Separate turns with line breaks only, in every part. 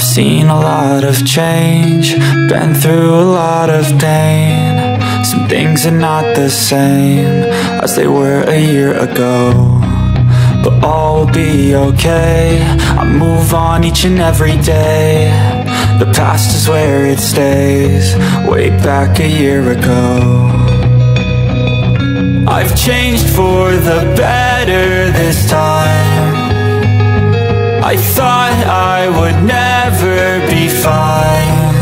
Seen a lot of change, been through a lot of pain. Some things are not the same as they were a year ago, but all will be okay. I move on each and every day. The past is where it stays, way back a year ago. I've changed for the better this time. I thought I would never be fine.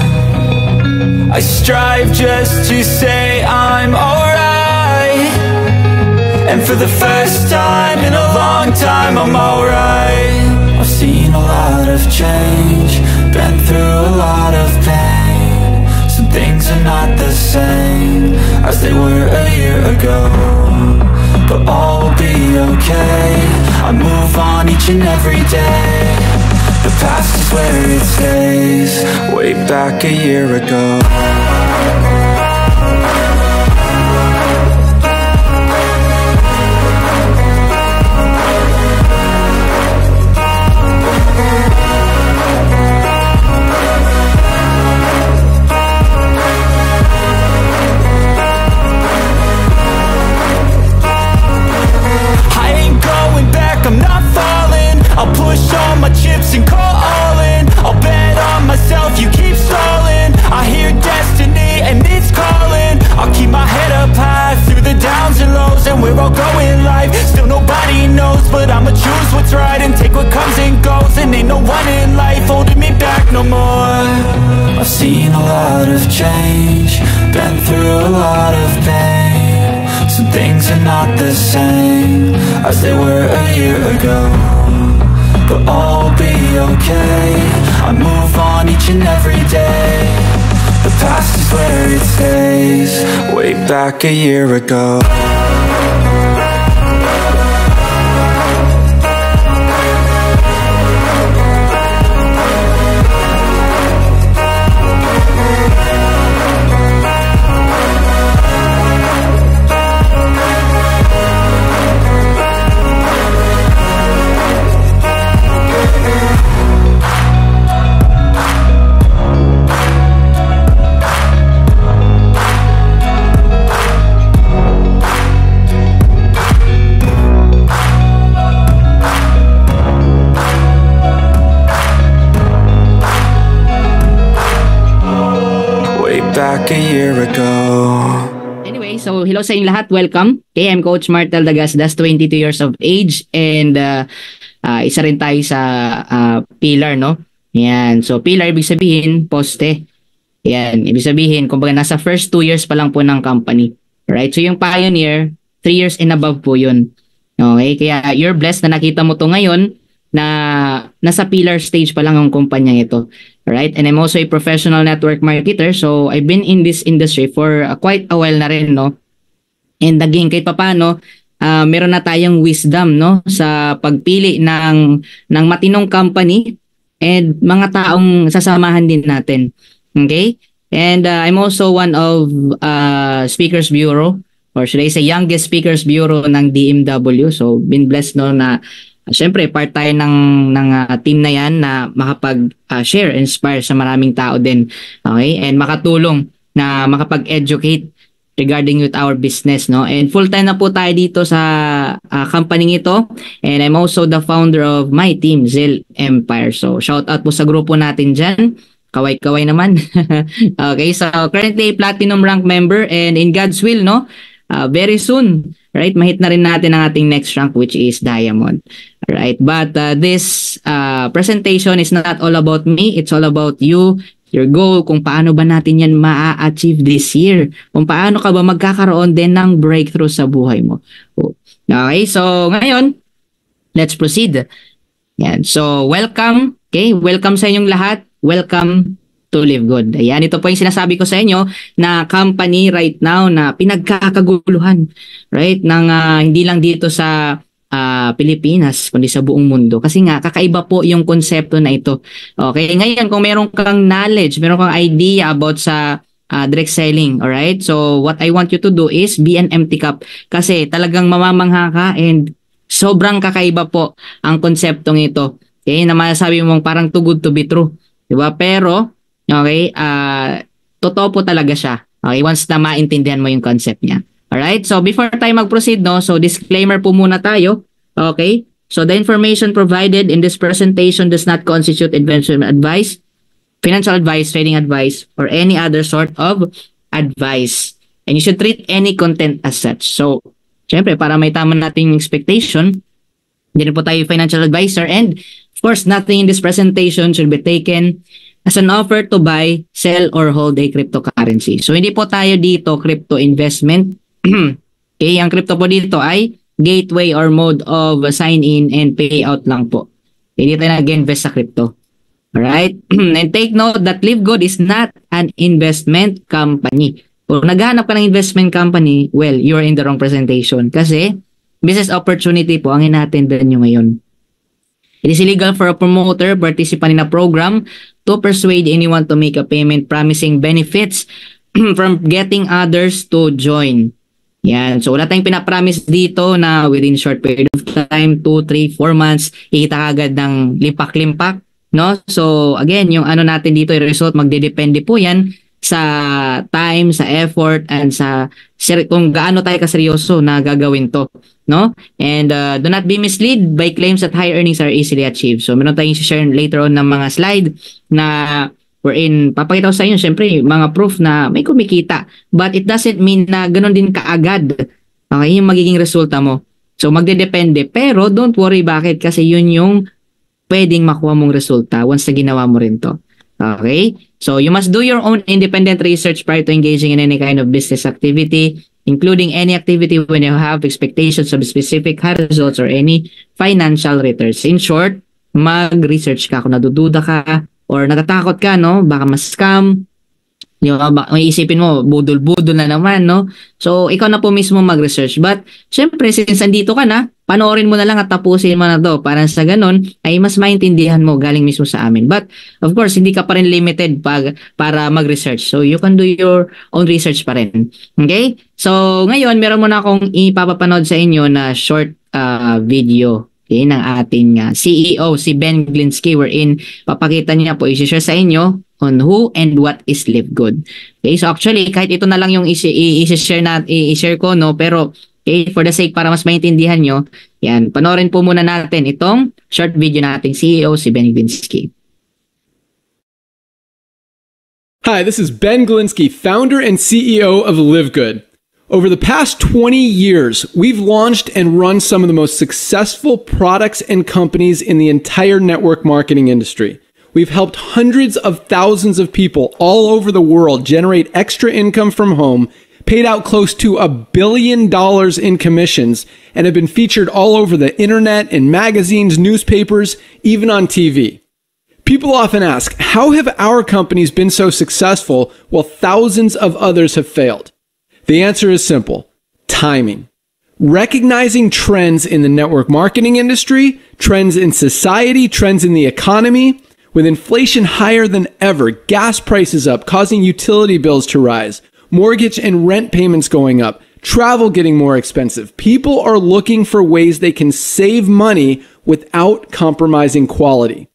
I strive just to say I'm alright, and for the first time in a long time I'm alright. I've seen a lot of change, been through a lot of pain. Some things are not the same as they were a year ago, but all will be okay. I move on each and every day. The past is where it stays, way back a year ago.
I'll push all my chips and call all in. I'll bet on myself, you keep stalling. I hear destiny and it's calling. I'll keep my head up high through the downs and lows, and we're all going life. Still nobody knows, but I'ma choose what's right and take what comes and goes. And ain't no one in life holding me back no more.
I've seen a lot of change, been through a lot of pain. Some things are not the same as they were a year ago, but all will be okay. I move on each and every day. The past is where it stays, way back a year ago. Back a year ago.
Anyway, so hello sa inyong lahat. Welcome. Okay, I'm Coach Martel Dagasdas, 22 years of age, and isa rin tayo sa pillar, no? Yan. So, pillar, ibig sabihin, poste. Yan. Ibig sabihin, kumbaga nasa first 2 years pa lang po ng company. Right? So, yung pioneer, 3 years and above po yun. Okay? Kaya, you're blessed na nakita mo to ngayon na nasa pillar stage pa lang ang kumpanya ito. Right? And I'm also a professional network marketer. So, I've been in this industry for quite a while na rin, no? And naging kahit papaano, meron na tayong wisdom, no? Sa pagpili ng matinong company and mga taong sasamahan din natin. Okay? And I'm also one of Speakers Bureau, or should I say Youngest Speakers Bureau ng DMW. So, been blessed, no, na siyempre, part tayo ng team na yan na makapag-share, inspire sa maraming tao din. Okay? And makatulong na makapag-educate regarding with our business, no? And full-time na po tayo dito sa company ito. And I'm also the founder of my team, Zell Empire. So, shout out po sa grupo natin dyan. Kaway-kaway naman. Okay? So, currently, platinum rank member, and in God's will, no? Very soon, right? Mahit na rin natin ang ating next rank, which is Diamond. Right? But this presentation is not all about me. It's all about you, your goal, kung paano ba natin yan ma-achieve this year. Kung paano ka ba magkakaroon din ng breakthrough sa buhay mo. Okay? So, ngayon, let's proceed. Yan. So, welcome. Okay? Welcome sa inyong lahat. Welcome to Live Good. Ayan, ito po yung sinasabi ko sa inyo na company right now na pinagkakaguluhan, right? Hindi lang dito sa Pilipinas, kundi sa buong mundo. Kasi nga, kakaiba po yung konsepto na ito. Okay, ngayon kung meron kang knowledge, meron kang idea about sa direct selling, alright? So, what I want you to do is be an empty cup. Kasi talagang mamamangha ka and sobrang kakaiba po ang konseptong ito. Okay, na masasabi mong parang too good to be true. Diba? Pero, okay, totoo po talaga siya. Okay, once na maintindihan mo yung concept niya. Alright, so before tayo mag-proceed, no, so disclaimer po muna tayo. Okay, so the information provided in this presentation does not constitute investment advice, financial advice, trading advice, or any other sort of advice. And you should treat any content as such. So, syempre, para may tama nating expectation, hindi na po tayo financial advisor, and of course, nothing in this presentation should be taken as an offer to buy, sell, or hold a cryptocurrency. So, hindi po tayo dito crypto investment. Okay, ang crypto po dito ay gateway or mode of sign-in and payout lang po. Hindi tayo nag-invest sa crypto. Alright? And take note that LiveGood is not an investment company. Kung naghahanap ka ng investment company, well, you're in the wrong presentation. Kasi, business opportunity po ang in-attend nyo ngayon. It is illegal for a promoter, participant in a program, to persuade anyone to make a payment promising benefits from getting others to join. Yan. So, wala tayong pinapromise dito na within short period of time, 2, 3, 4 months, ikita agad ng limpak-limpak. No? So, again, yung ano natin dito, yung result, magdedepende po yan sa time, sa effort, and sa kung gaano tayo kaseryoso na gagawin to. No? And do not be misled by claims that high earnings are easily achieved. So, meron tayong share later on ng mga slide na wherein papakita ko sa inyo, syempre, mga proof na may kumikita. But it doesn't mean na ganun din kaagad. Okay, yung magiging resulta mo. So, magdedepende. Pero, don't worry, bakit? Kasi yun yung pwedeng makuha mong resulta once na ginawa mo rin to. Okay? So, you must do your own independent research prior to engaging in any kind of business activity, including any activity when you have expectations of specific results or any financial returns. In short, mag-research ka kung nadududa ka or natatakot ka, no? Baka ma-scam. May isipin mo, budol-budol na naman, no? So, ikaw na po mismo mag-research. But, syempre, since andito ka na, panoorin mo na lang at tapusin mo na to. Para sa ganun, ay mas maintindihan mo galing mismo sa amin. But, of course, hindi ka pa rin limited para mag-research. So, you can do your own research pa rin. Okay? So, ngayon, meron muna akong ipapapanood sa inyo na short video. Okay, ng ating CEO, si Ben Glinsky, wherein papakita niya po, i-share sa inyo on who and what is LiveGood. Okay, so actually, kahit ito na lang yung i-share ko, no, pero okay, for the sake, para mas maintindihan nyo, yan, panoorin po muna natin itong short video na ating CEO, si Ben Glinsky.
Hi, this is Ben Glinsky, founder and CEO of LiveGood. Over the past 20 years, we've launched and run some of the most successful products and companies in the entire network marketing industry. We've helped hundreds of thousands of people all over the world generate extra income from home, paid out close to $1 billion in commissions, and have been featured all over the internet, in magazines, newspapers, even on TV. People often ask, how have our companies been so successful while thousands of others have failed? The answer is simple: timing. Recognizing trends in the network marketing industry, trends in society, trends in the economy. With inflation higher than ever, gas prices up, causing utility bills to rise, mortgage and rent payments going up, travel getting more expensive. People are looking for ways they can save money without compromising quality.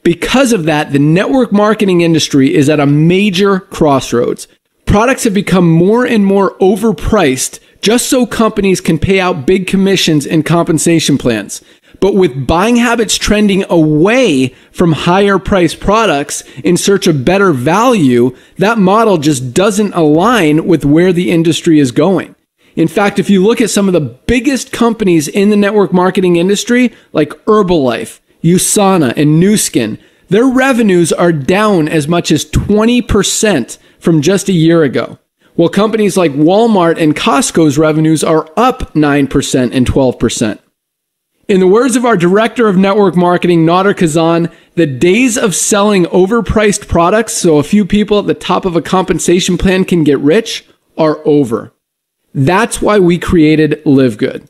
Because of that, the network marketing industry is at a major crossroads. Products have become more and more overpriced just so companies can pay out big commissions and compensation plans. But with buying habits trending away from higher priced products in search of better value, that model just doesn't align with where the industry is going. In fact, if you look at some of the biggest companies in the network marketing industry, like Herbalife, USANA, and Nu Skin, their revenues are down as much as 20% from just a year ago, while companies like Walmart and Costco's revenues are up 9% and 12%. In the words of our director of network marketing, Nader Kazan, the days of selling overpriced products so a few people at the top of a compensation plan can get rich are over. That's why we created LiveGood.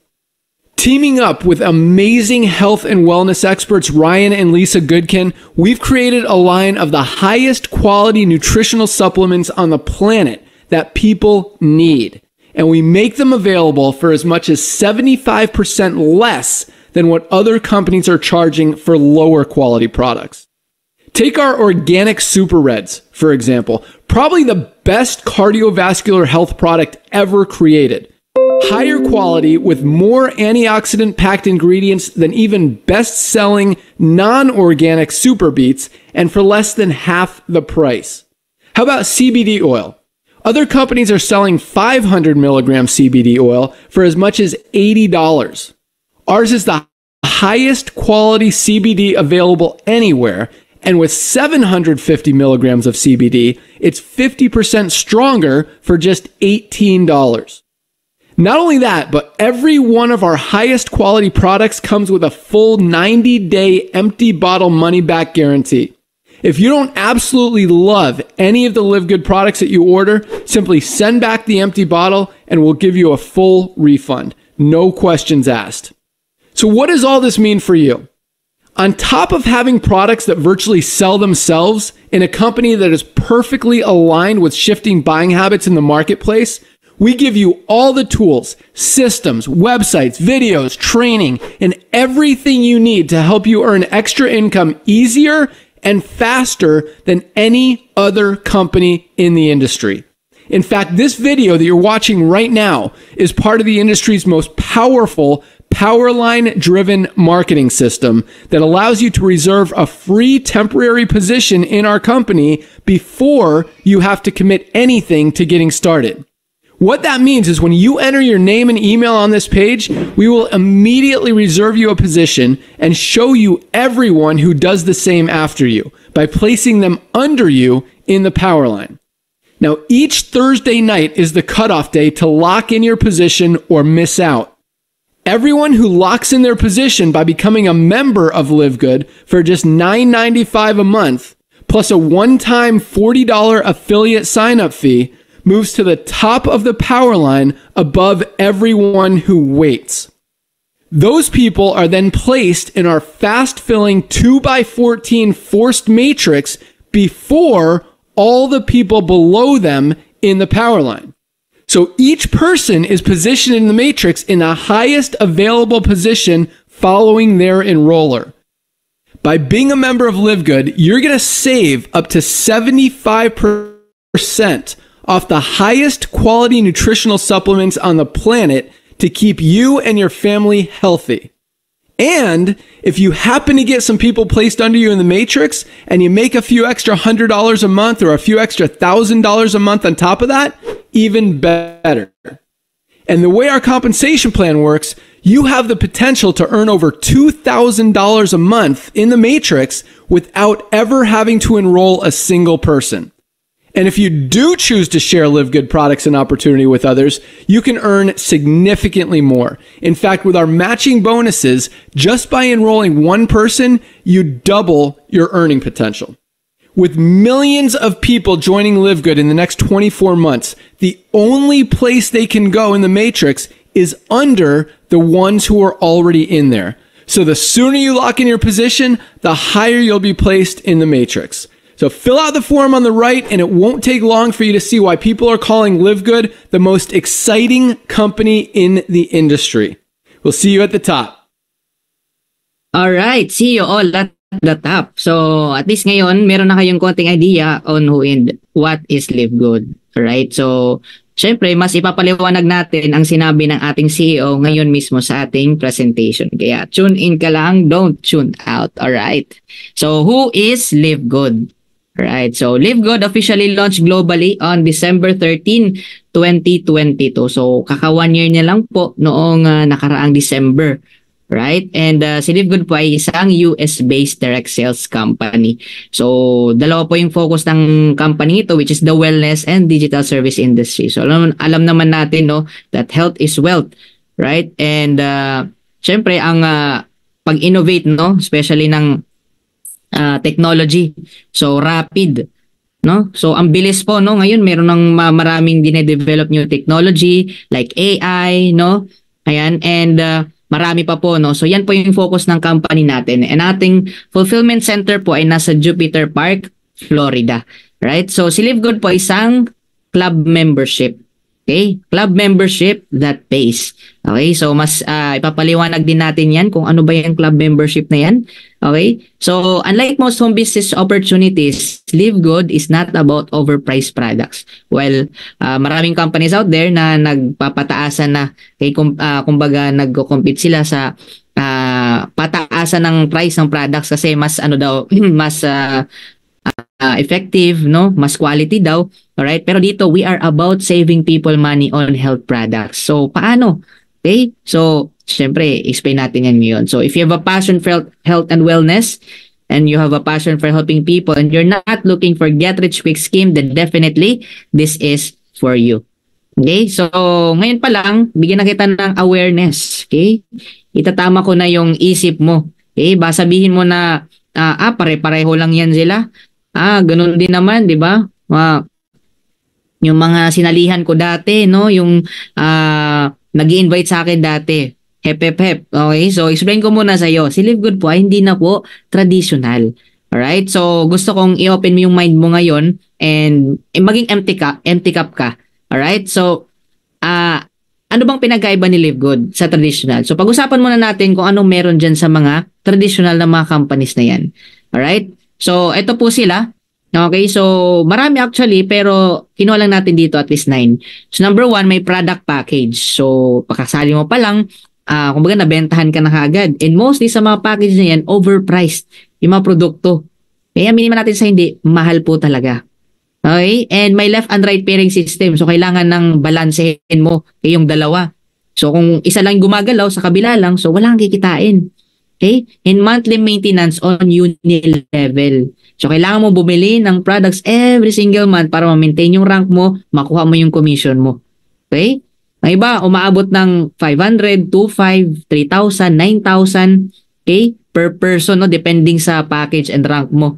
Teaming up with amazing health and wellness experts Ryan and Lisa Goodkin, we've created a line of the highest quality nutritional supplements on the planet that people need. And we make them available for as much as 75% less than what other companies are charging for lower quality products. Take our organic Super Reds, for example, probably the best cardiovascular health product ever created. Higher quality with more antioxidant-packed ingredients than even best-selling non-organic Super Beets, and for less than half the price. How about CBD oil? Other companies are selling 500 milligram CBD oil for as much as $80. Ours is the highest quality CBD available anywhere, and with 750 milligrams of CBD, it's 50% stronger for just $18. Not only that, but every one of our highest quality products comes with a full 90-day empty bottle money-back guarantee. If you don't absolutely love any of the Live Good products that you order, simply send back the empty bottle and we'll give you a full refund. No questions asked. So what does all this mean for you? On top of having products that virtually sell themselves in a company that is perfectly aligned with shifting buying habits in the marketplace, we give you all the tools, systems, websites, videos, training, and everything you need to help you earn extra income easier and faster than any other company in the industry. In fact, this video that you're watching right now is part of the industry's most powerful Powerline-driven marketing system that allows you to reserve a free temporary position in our company before you have to commit anything to getting started. What that means is when you enter your name and email on this page, we will immediately reserve you a position and show you everyone who does the same after you by placing them under you in the Powerline. Now, each Thursday night is the cutoff day to lock in your position or miss out. Everyone who locks in their position by becoming a member of Live Good for just $9.95 a month, plus a one-time $40 affiliate sign-up fee, moves to the top of the Powerline above everyone who waits. Those people are then placed in our fast-filling 2x14 forced matrix before all the people below them in the Powerline. So each person is positioned in the matrix in the highest available position following their enroller. By being a member of Live Good, you're going to save up to 75% off the highest quality nutritional supplements on the planet to keep you and your family healthy. And if you happen to get some people placed under you in the matrix and you make a few extra $100 a month or a few extra $1,000 a month on top of that, even better. And the way our compensation plan works, you have the potential to earn over $2,000 a month in the matrix without ever having to enroll a single person. And if you do choose to share Live Good products and opportunity with others, you can earn significantly more. In fact, with our matching bonuses, just by enrolling one person, you double your earning potential. With millions of people joining Live Good in the next 24 months, the only place they can go in the matrix is under the ones who are already in there. So the sooner you lock in your position, the higher you'll be placed in the matrix. So fill out the form on the right, and it won't take long for you to see why people are calling Live Good the most exciting company in the industry. We'll see you at the top.
All right, see you all at the top. So at least ngayon, meron na kayong konting idea on who and what is Live Good. All right, so syempre, mas ipapaliwanag natin ang sinabi ng ating CEO ngayon mismo sa ating presentation. Kaya tune in ka lang, don't tune out. All right. So who is Live Good? Right. So Live Good officially launched globally on December 13, 2022. So kaka 1 year niya lang po noong nakaraang December. Right? And si Live Good po ay isang US-based direct sales company. So dalawa po yung focus ng company ito, which is the wellness and digital service industry. So alam naman natin, no, that health is wealth. Right? And syempre ang pag-innovate, no, especially ng technology. So rapid, no? So ang bilis po, no? Ngayon meron ng maraming dine-develop new technology like AI, no? Ayan, and marami pa po, no? So yan po yung focus ng company natin. And ating fulfillment center po ay nasa Jupiter Park, Florida. Right? So si Live Good po isang club membership. Okay? Club membership that pays. Okay? So, mas ipapaliwanag din natin yan kung ano ba yung club membership na yan. Okay? So, unlike most home business opportunities, Live Good is not about overpriced products. Well, maraming companies out there na nagpapataasan na, okay, kumbaga nagko-compete sila sa pataasan ng price ng products kasi mas mas effective, no? Mas quality daw. Alright? Pero dito, we are about saving people money on health products. So, paano? Okay? So, syempre, explain natin yan ngayon. So, if you have a passion for health and wellness, and you have a passion for helping people, and you're not looking for get-rich-quick scheme, then definitely, this is for you. Okay? So, ngayon pa lang, bigyan na kita ng awareness. Okay? Itatama ko na yung isip mo. Okay? Sabihin mo na, pare-pareho lang yan sila. Ganun din naman, di ba? Yung mga sinalihan ko dati, no? Yung nag-i-invite sa akin dati. Hep. Okay? So, explain ko muna sa'yo. Si Live Good po ay hindi na po traditional. Alright? So, gusto kong i-open mo yung mind mo ngayon and maging empty cup ka. Alright? So, ano bang pinagkaiba ni Live Good sa traditional? So, pag-usapan muna natin kung anong meron dyan sa mga traditional na mga companies na yan. Alright? So, ito po sila. Okay, so marami actually pero kinuha lang natin dito at least 9. So number 1, may product package. So pakasali mo pa lang, kumbaga nabentahan ka na agad. And mostly sa mga package na yan, overpriced yung mga produkto. Kaya aminin natin sa hindi, mahal po talaga. Okay, and may left and right pairing system. So kailangan ng balansehin mo yung dalawa. So kung isa lang gumagalaw sa kabila lang, so wala kang kikitain. Okay? And monthly maintenance on unit level. So, kailangan mo bumili ng products every single month para ma-maintain yung rank mo, makuha mo yung commission mo. Okay? Ang iba, umaabot ng 500, 2,500, 3,000, 9,000, okay? Per person, no? Depending sa package and rank mo.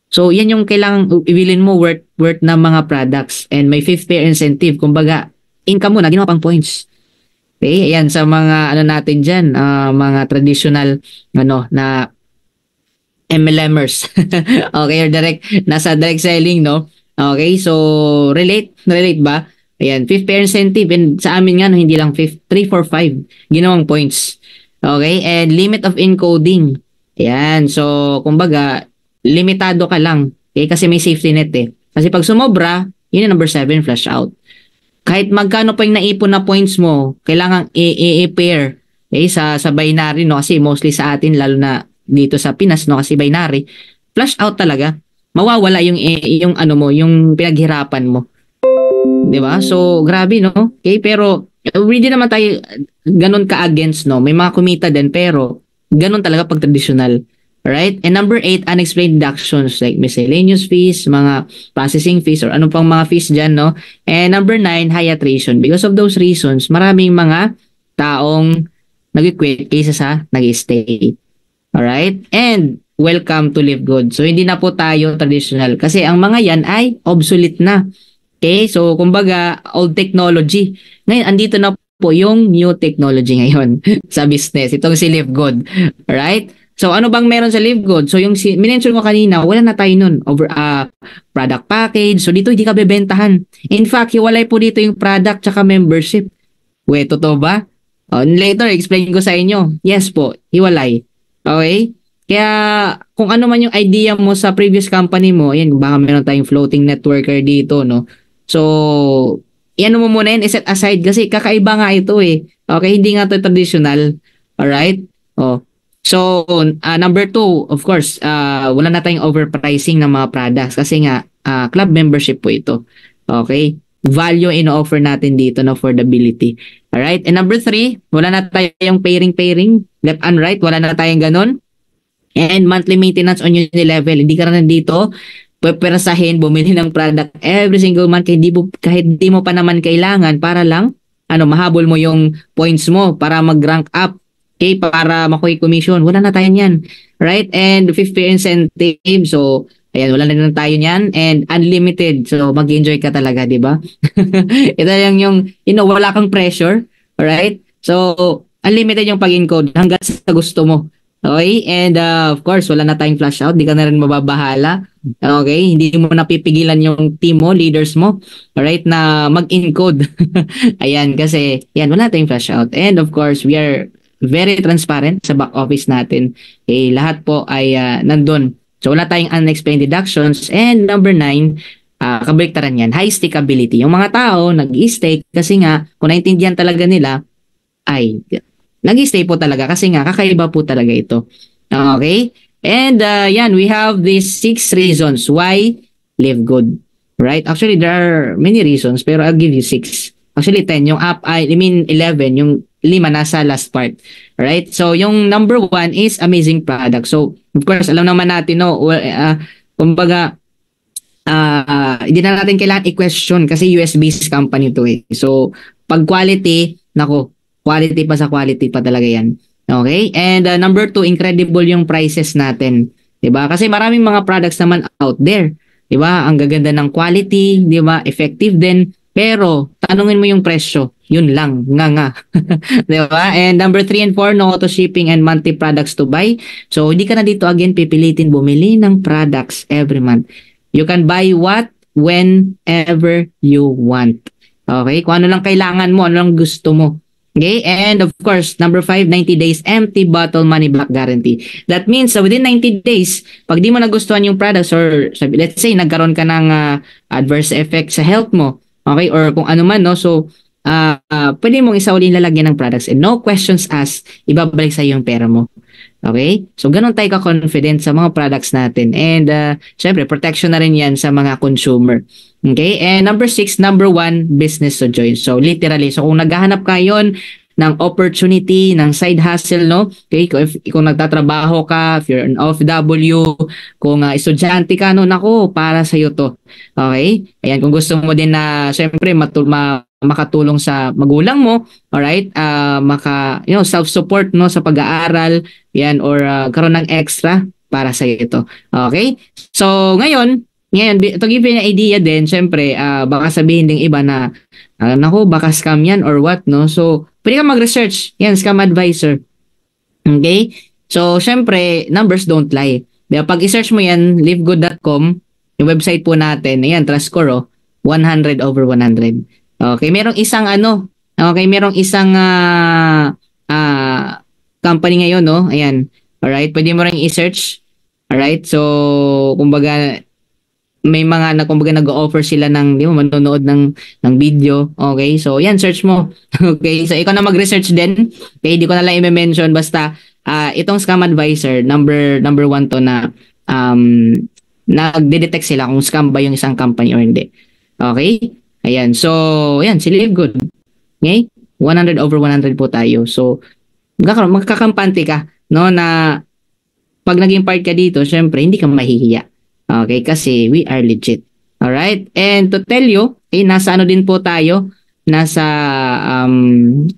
So, yan yung kailangan ibilin mo worth na mga products. And may 5th pair incentive. Kumbaga, income mo na, ginawa pang points. Okay, ayan sa mga natin diyan, mga traditional na MLMers. Okay, or nasa direct selling, no? Okay, so relate ba? Ayan, 5th pair incentive and sa amin nga hindi lang 3, 4, 5 ginawang points. Okay, and limit of encoding. Ayan, so kumbaga limitado ka lang. Okay, kasi may safety net eh. Kasi pag sumobra, yun yung number 7 flash out. Kahit magkano pa yung naipon na points mo, kailangan i-pair sa binary, no? Kasi mostly sa atin, lalo na dito sa Pinas, no? Kasi binary, flash out talaga. Mawawala yung pinaghirapan mo. Diba? So, grabe, no? Okay, pero hindi naman tayo ganun ka-against, no? May mga kumita din, pero ganun talaga pag traditional. Right? And number 8, unexplained deductions like miscellaneous fees, mga processing fees, or anong pang mga fees dyan, no? And number 9, high attrition. Because of those reasons, maraming mga taong nag-quit kaysa sa nag-stay. Alright? And welcome to Live Good. So, hindi na po tayo traditional kasi ang mga yan ay obsolete na. Okay? So, kumbaga, old technology. Ngayon, andito na po yung new technology ngayon sa business. Itong si Live Good. Alright? So, ano bang meron sa Live Good? So, yung minention ko kanina, wala na tayo nun. Product package. So, dito hindi ka bebentahan. In fact, hiwalay po dito yung product tsaka membership. Totoo ba? Later, explain ko sa inyo. Yes po, hiwalay. Okay? Kaya, kung ano man yung idea mo sa previous company mo, yan, baka meron tayong floating networker dito, no? So, yan mo muna yan, iset aside kasi kakaiba nga ito eh. Okay, hindi nga ito traditional. Alright? So, number 2, of course, wala na tayong overpricing ng mga products kasi nga, club membership po ito. Okay? Value in-offer natin dito na affordability. Alright? And number 3, wala na tayong pairing, left and right, wala na tayong ganun. And monthly maintenance on unit level. Hindi ka na dito pwerasahin, bumili ng product every single month kahit di mo pa naman kailangan para lang, mahabol mo yung points mo para mag-rank up. Okay, para makuha commission. Wala na tayo niyan. Right? And 50 incentive. So, ayan, wala na tayo niyan. And unlimited. So, mag-enjoy ka talaga, di ba? Ito yung, wala kang pressure. Alright? So, unlimited yung pag-encode hanggang sa gusto mo. Okay? And, of course, wala na tayong flash out. Di ka na rin mababahala. Okay? Hindi mo napipigilan yung team mo, leaders mo, alright, na mag-encode. Ayan, kasi yan, wala tayong flash out. And of course, we are very transparent sa back office natin. Okay, lahat po ay nandun. So wala tayong unexplained deductions. And number 9, kabaliktaran yan, high stickability. Yung mga tao nag-i-stake kasi nga, kung naintindihan talaga nila, ay nag-i-stay po talaga kasi nga kakaiba po talaga ito. Okay? And yan, we have these 6 reasons why live good. Right? Actually, there are many reasons pero I'll give you 6. Actually, 10. Yung 11, yung 5 nasa last part. Right? So, yung number 1 is amazing product. So, of course, alam naman natin, no, kumbaga, hindi na natin kailangan i-question kasi US-based company to eh. So, pag quality, nako, quality pa sa quality pa talaga yan. Okay? And number 2, incredible yung prices natin. 'Di ba? Kasi maraming mga products naman out there. 'Di ba? Ang gaganda ng quality, 'di ba? Effective din, pero tanungin mo yung presyo. Yun lang, nga. 'Di ba? And number 3 and 4, no auto shipping and monthly products to buy. So, hindi ka na dito again pipilitin bumili ng products every month. You can buy what whenever you want. Okay? Kung ano lang kailangan mo, ano lang gusto mo. Okay, and of course, number 5, 90 days empty bottle money back guarantee. That means within 90 days, pag di mo nagustuhan yung products or let's say nagkaroon ka ng adverse effect sa health mo, okay, or kung ano man, no, so pwede mong isauli lalagyan ng products and no questions asked, ibabalik sa iyo yung pera mo. Okay? So, ganun tayo ka-confident sa mga products natin. And, syempre, protection na rin yan sa mga consumer. Okay? And number 6, number 1, business to join. So, literally, so kung naghahanap ka yon ng opportunity, ng side hustle, no? Okay? Kung nagtatrabaho ka, if you're an OFW, kung estudyante ka, no? Naku, para sa'yo to. Okay? Ayan, kung gusto mo din na, syempre, makatulong sa magulang mo, alright, self-support, no, sa pag-aaral, yan, or karoon ng extra para sa ito. Okay? So, ngayon, to give you an idea din, syempre, baka sabihin ng iba na, naku, baka scam yan or what, no? So, pwede ka mag-research. Yan, scam advisor. Okay? So, syempre, numbers don't lie. Pag i-search mo yan, livegood.com, yung website po natin, ayan, trust score, 100 over 100. Okay, merong isang company ngayon, no? Ayan. Alright, pwede mo ring i-search. Alright, so kumbaga may mga kumbaga nag-o-offer sila ng, di mo, manonood ng video. Okay, so yan, search mo. Okay, so ikaw na mag-research din. Okay, di ko na lang i-mention basta itong scam advisor, number 1 to na nagde-detect sila kung scam ba yung isang company or hindi. Okay? Ayan. So, ayan, si Live Good. Okay? 100 over 100 po tayo. So, magkakampante ka, no, na pag naging part ka dito, syempre, hindi ka mahihiya. Okay? Kasi we are legit. Alright? And to tell you, nasa ano din po tayo, nasa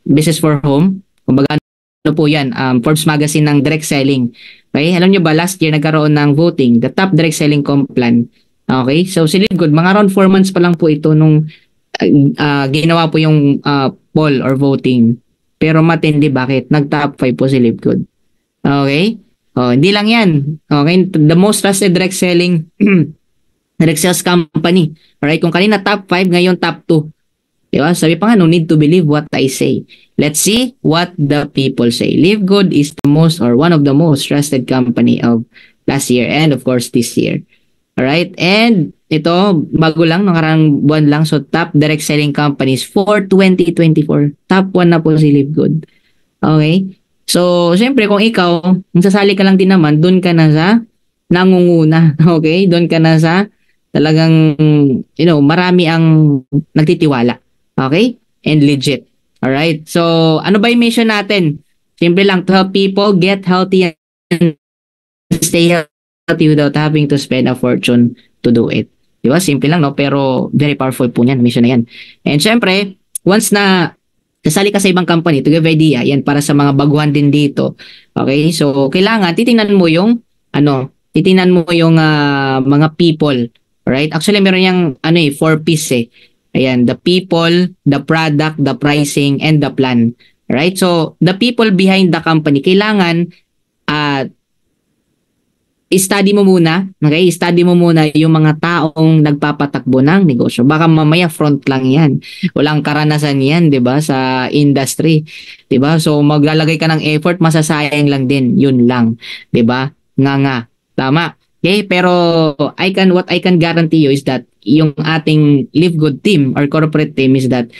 Business for Home. Kumbaga, ano po yan, Forbes Magazine ng direct selling. Okay? Alam nyo ba, last year nagkaroon ng voting, the top direct selling comp plan. Okay? So, si Live Good, mga around 4 months pa lang po ito nung ginawa po yung poll or voting. Pero matindi, bakit? Nag-top 5 po si Live Good. Okay? Hindi lang yan. Okay? The most trusted direct selling direct sales company. Alright? Kung kanina top 5, ngayon top 2. Diba? Sabi pa nga, no need to believe what I say. Let's see what the people say. Live Good is the most or one of the most trusted company of last year and of course this year. Alright? And ito, bago lang, nakarang buwan lang. So, top direct selling companies for 2024. Top 1 na po si Live Good. Okay? So, syempre, kung ikaw, sasali ka lang din naman, dun ka na sa nangunguna. Okay? Dun ka na sa talagang, marami ang nagtitiwala. Okay? And legit. Alright? So, ano ba yung mission natin? Simple lang, to help people get healthy and stay healthy without having to spend a fortune to do it. Diba? Simple lang, no? Pero very powerful po yan. Mission na yan. And syempre, once na nasali ka sa ibang company, to give idea, yan para sa mga baguhan din dito. Okay? So, kailangan, titingnan mo yung mga people. Right? Actually, meron yung 4 P's eh. Ayan, the people, the product, the pricing, and the plan. Right? So, the people behind the company, kailangan i-study mo muna, okay? I-study mo muna yung mga taong nagpapatakbo ng negosyo. Baka mamaya front lang yan. Walang karanasan yan, 'di ba, sa industry, 'di ba? So maglalagay ka ng effort, masasayang lang din. Yun lang, 'di ba? Nga. Tama. Okay, pero what I can guarantee you is that yung ating Live Good team or corporate team is that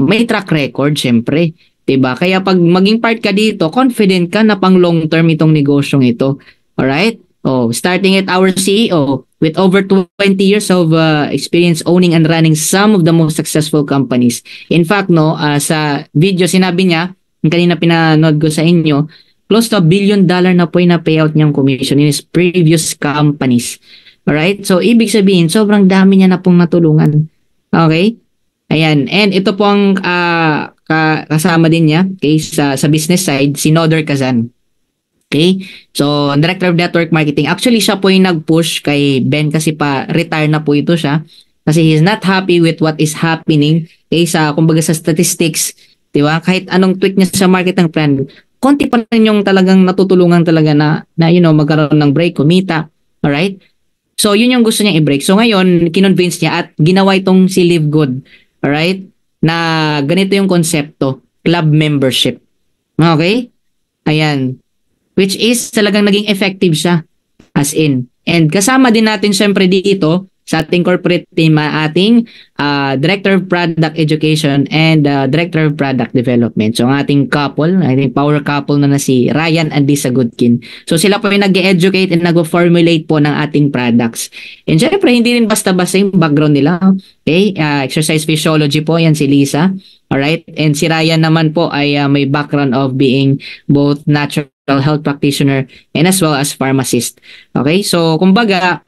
may track record syempre, 'di ba? Kaya pag maging part ka dito, confident ka na pang long term itong negosyong ito. Alright? Oh, starting at our CEO with over 20 years of experience owning and running some of the most successful companies. In fact, no, sa video sinabi niya, yung kanina pinanood ko sa inyo, close to $1 billion na po yung na-payout niyang commission in his previous companies. Alright? So, ibig sabihin, sobrang dami niya na pong natulungan. Okay? Ayan. And ito po ang kasama din niya, okay, sa business side, si Nodor Kazan. Okay? So, Director of Network Marketing. Actually, siya po yung nag-push kay Ben kasi retire na po ito siya. Kasi he's not happy with what is happening. Okay? Kumbaga sa statistics, di ba? Kahit anong tweak niya sa marketing plan, konti pa rin yung talagang natutulungan talaga na magkaroon ng break, kumita. Alright? So, yun yung gusto niya i-break. So, ngayon, kinonvince niya at ginawa itong si Live Good. Alright? Na ganito yung konsepto. Club membership. Okay? Ayan. Which is talagang naging effective siya as in. And kasama din natin syempre dito sa ating corporate team, ating Director of Product Education and Director of Product Development. So ang ating couple, ating power couple na si Ryan and Lisa Goodkin. So sila po yung nag-educate and nag-formulate po ng ating products. And syempre hindi rin basta-basta yung background nila. Okay? Exercise physiology po, yan si Lisa. Alright? And si Ryan naman po ay may background of being both natural health practitioner and as well as pharmacist. Okay? So, kumbaga,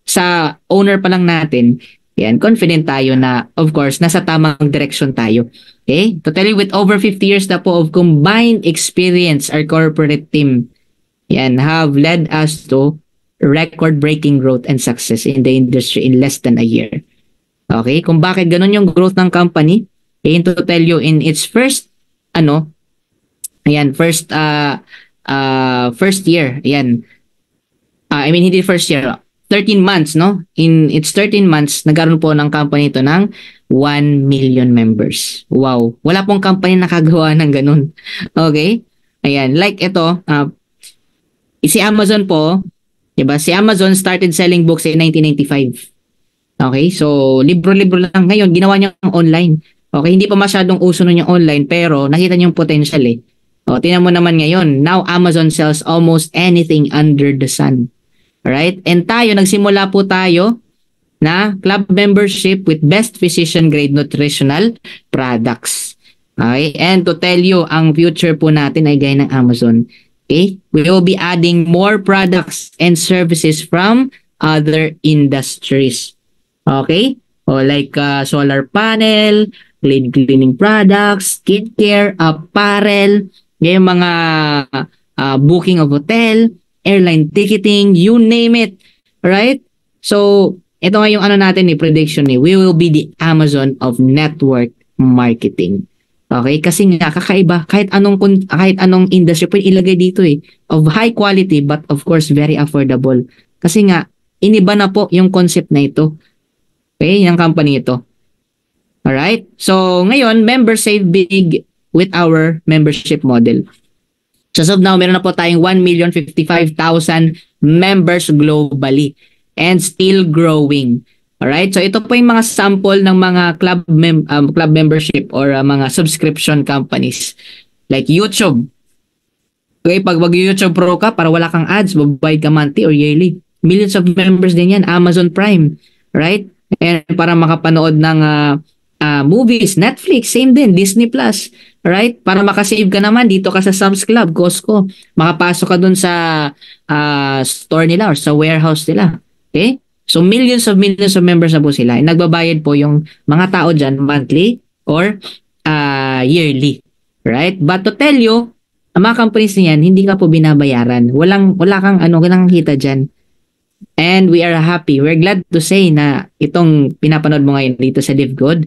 sa owner pa lang natin, yan, confident tayo na, of course, nasa tamang direction tayo. Okay? Totally with over 50 years na po of combined experience, our corporate team, yan, have led us to record-breaking growth and success in the industry in less than a year. Okay? Kung bakit ganun yung growth ng company, to tell you in its first year, hindi first year, 13 months, no? In its 13 months, nagkaroon po ng company ito ng 1 million members. Wow. Wala pong company nakagawa ng ganun. Okay? Ayan. Like ito, si Amazon po, diba? Si Amazon started selling books in 1995. Okay? So, libro-libro lang. Ngayon, ginawa niyang online. Okay? Hindi pa masyadong uso nun yung online, pero nakita niyo yung potential eh. O, tingnan mo naman ngayon. Now, Amazon sells almost anything under the sun. Alright? And nagsimula po tayo na club membership with best physician grade nutritional products. Okay? And to tell you, ang future po natin ay gaya ng Amazon. Okay? We will be adding more products and services from other industries. Okay? O like solar panel, cleaning products, skincare, apparel, yung mga booking of hotel, airline ticketing, you name it. Right? So, ito nga yung natin prediction we will be the Amazon of network marketing. Okay? Kasi nga, kakaiba. Kahit anong industry pwede ilagay dito of high quality but of course very affordable. Kasi nga, iniba na po yung concept na ito. Okay? Yung company ito. Alright? So, ngayon, members save big with our membership model. So, as of now, meron na po tayong 1,055,000 members globally and still growing. Alright? So, ito po yung mga sample ng mga club membership or mga subscription companies. Like YouTube. Okay, pag mag-YouTube Pro ka, para wala kang ads, babayad ka monthly or yearly. Millions of members din yan. Amazon Prime. Right? And para makapanood ng movies, Netflix, same din, Disney Plus. Right? Para makasave ka naman, dito ka sa Sam's Club, Costco. Makapasok ka dun sa store nila or sa warehouse nila. Okay? So, millions of members na po sila. Nagbabayad po yung mga tao dyan monthly or yearly. Right? But to tell you, ang mga companies niyan, hindi ka po binabayaran. Wala kang kita dyan. And we are happy. We're glad to say na itong pinapanood mo ngayon dito sa Live Good,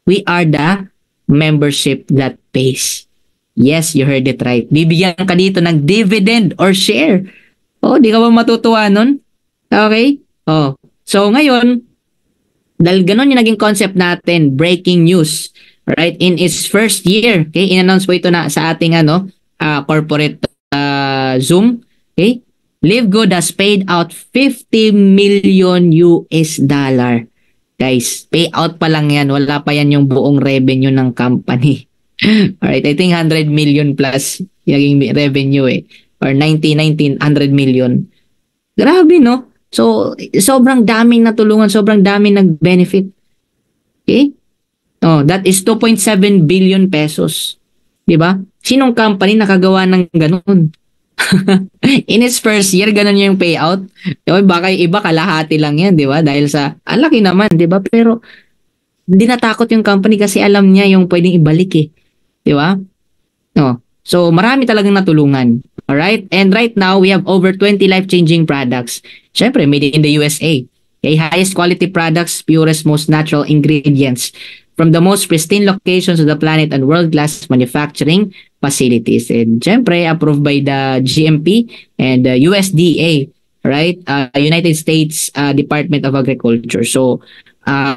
we are the membership that pays. Yes, you heard it right. Bibigyan ka dito ng dividend or share. Oh, di ka ba matutuwa nun? Okay? Oh. So ngayon, dahil ganun yung naging concept natin, breaking news, right? In its first year, okay? In-announce po ito na sa ating corporate Zoom, okay? Live Good has paid out 50 million US dollar. Guys, payout pa lang yan. Wala pa yan yung buong revenue ng company. Alright, I think 100 million plus yung revenue Or 100 million. Grabe, no? So, sobrang daming natulungan, sobrang daming nag-benefit. Okay? Oh, that is 2.7 billion pesos. 'Di ba? Sinong company nakagawa ng ganun? In its first year, ganun yung payout. Diba? Baka iba kalahati lang yan, 'di ba? Dahil sa laki naman, 'di ba? Pero hindi natakot yung company kasi alam niya yung pwedeng ibalik 'Di ba? No. So, marami talagang natulungan. Alright? And right now, we have over 20 life-changing products. Syempre, made in the USA. Okay? Highest quality products, purest, most natural ingredients from the most pristine locations of the planet and world-class manufacturing facilities. And syempre, approved by the GMP and the USDA, right? United States Department of Agriculture. So,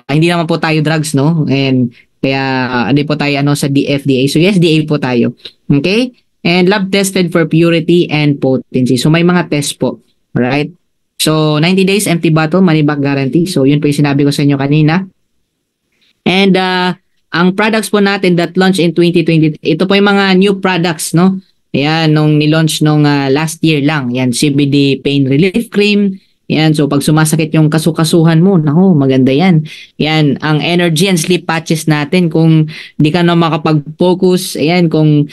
hindi naman po tayo drugs, no? And kaya, hindi po tayo sa FDA. So, USDA po tayo. Okay? And lab tested for purity and potency. So, may mga test po. Right? So, 90 days empty bottle, money back guarantee. So, yun po yung sinabi ko sa inyo kanina. And, ang products po natin that launched in 2020, ito po yung mga new products, no? Ayan, nung nilaunch nung last year lang. Yan, CBD Pain Relief Cream. Yan, so pag sumasakit yung kasukasuhan mo, nako, maganda yan. Yan, ang energy and sleep patches natin, kung di ka na makapag-focus, ayan, kung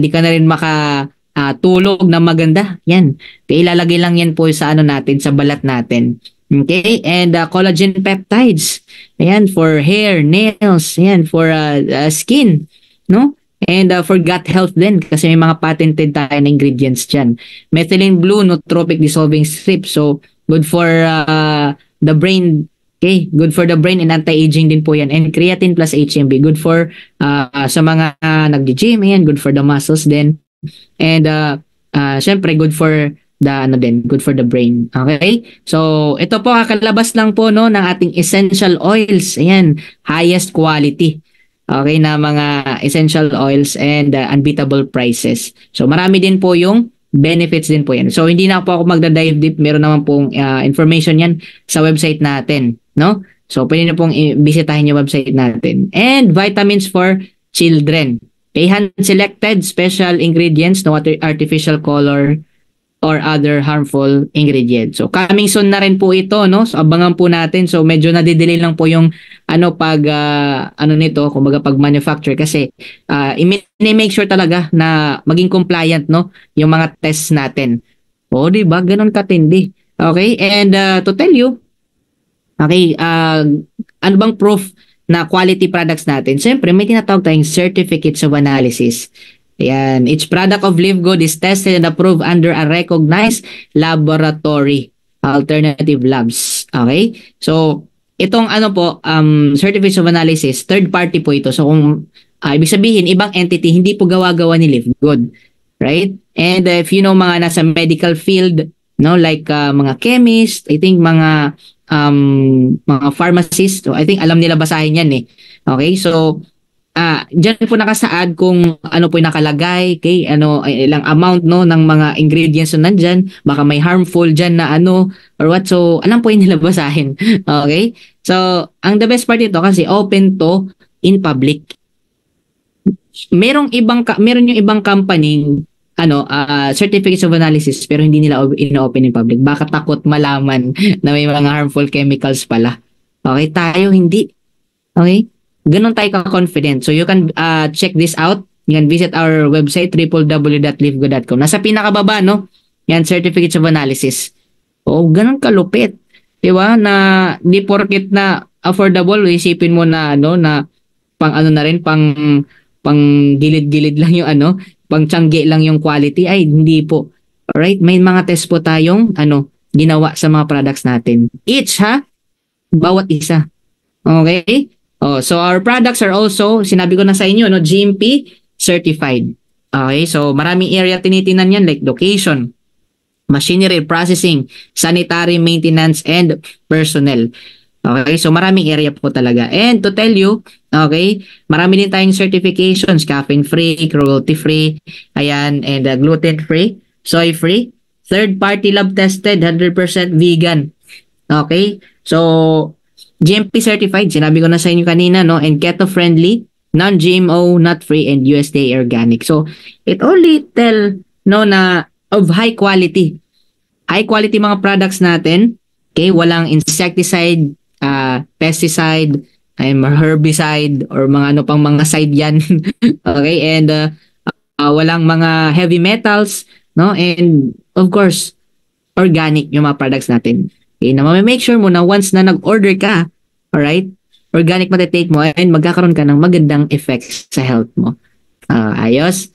di ka na rin makatulog na maganda, yan. Kaya ilalagay lang yan po sa natin, sa balat natin. Okay, and collagen peptides, ayan, for hair, nails, ayan, for skin, no? And for gut health din, kasi may mga patented tayo na ingredients dyan. Methylene blue, nootropic dissolving strip, so good for the brain. Okay, good for the brain and anti-aging din po yan. And creatine plus HMB, good for sa mga nag-gym, ayan, good for the muscles din. And syempre good for the good for the brain. Okay? So, ito po kakalabas lang po no ng ating essential oils. Ayan, highest quality. Okay, na mga essential oils and unbeatable prices. So, marami din po yung benefits din po yan. So, hindi na po ako magda-dive deep. Meron naman pong information yan sa website natin. No? So, pwede na pong bisitahin yung website natin. And vitamins for children. Okay, hand-selected special ingredients, no artificial color or other harmful ingredients. So, coming soon na rin po ito, no? So, abangan po natin. So, medyo nadidelay lang po yung nito, kumbaga pag manufacture kasi i-make sure talaga na maging compliant, no? Yung mga tests natin. O, di ba? Ganun katindi. Okay? And to tell you, okay, ano bang proof na quality products natin? Siyempre, may tinatawag tayong certificates of analysis. Ayan. Each product of Live Good is tested and approved under a recognized laboratory, alternative labs. Okay? So, itong certificates of analysis, third party po ito. So, kung ibig sabihin, ibang entity, hindi po gawa-gawa ni Live Good. Right? And if you know mga nasa medical field, no, like mga chemist, I think mga pharmacist, so I think alam nila basahin yan Okay? So, diyan po nakasaad kung ano po yung nakalagay, okay, ilang amount no ng mga ingredients na nandyan, baka may harmful diyan na or what, so alam po yung nilabasahin. Okay, so ang the best part ito kasi open to in public. Meron yung ibang company certificates of analysis pero hindi nila ino-open in public, baka takot malaman na may mga harmful chemicals pala. Okay, tayo hindi. Okay, ganun tayo ka-confident. So, you can check this out. You can visit our website, www.livegood.com. Nasa pinakababa, no? Yan, certificates of analysis. Oh, ganun kalupit. Diba? Na, di porket na affordable, isipin mo na, na pang na rin, pang gilid-gilid lang yung pang tiyangge lang yung quality. Ay, hindi po. Alright? May mga test po tayong, ginawa sa mga products natin. Each, bawat isa. Okay? Oh, so our products are also, sinabi ko na sa inyo, GMP certified. Okay, so maraming area tinitinan yan like location, machinery processing, sanitary maintenance, and personnel. Okay, so maraming area po talaga. And to tell you, okay, marami din tayong certifications, caffeine-free, cruelty-free, ayan, and gluten-free, soy-free, third-party lab-tested, 100% vegan. Okay, so GMP certified, sinabi ko na sa inyo kanina, no, and keto-friendly, non-GMO, nut-free, and USDA organic. So, it only tell, no, na of high quality. High quality mga products natin. Okay, walang insecticide, pesticide, herbicide, or mga ano pang mga side yan. Okay, and walang mga heavy metals, no? And of course, organic yung mga products natin. Okay, na make sure mo na once na nag-order ka, alright, organic matitake mo and magkakaroon ka ng magandang effects sa health mo. Ayos.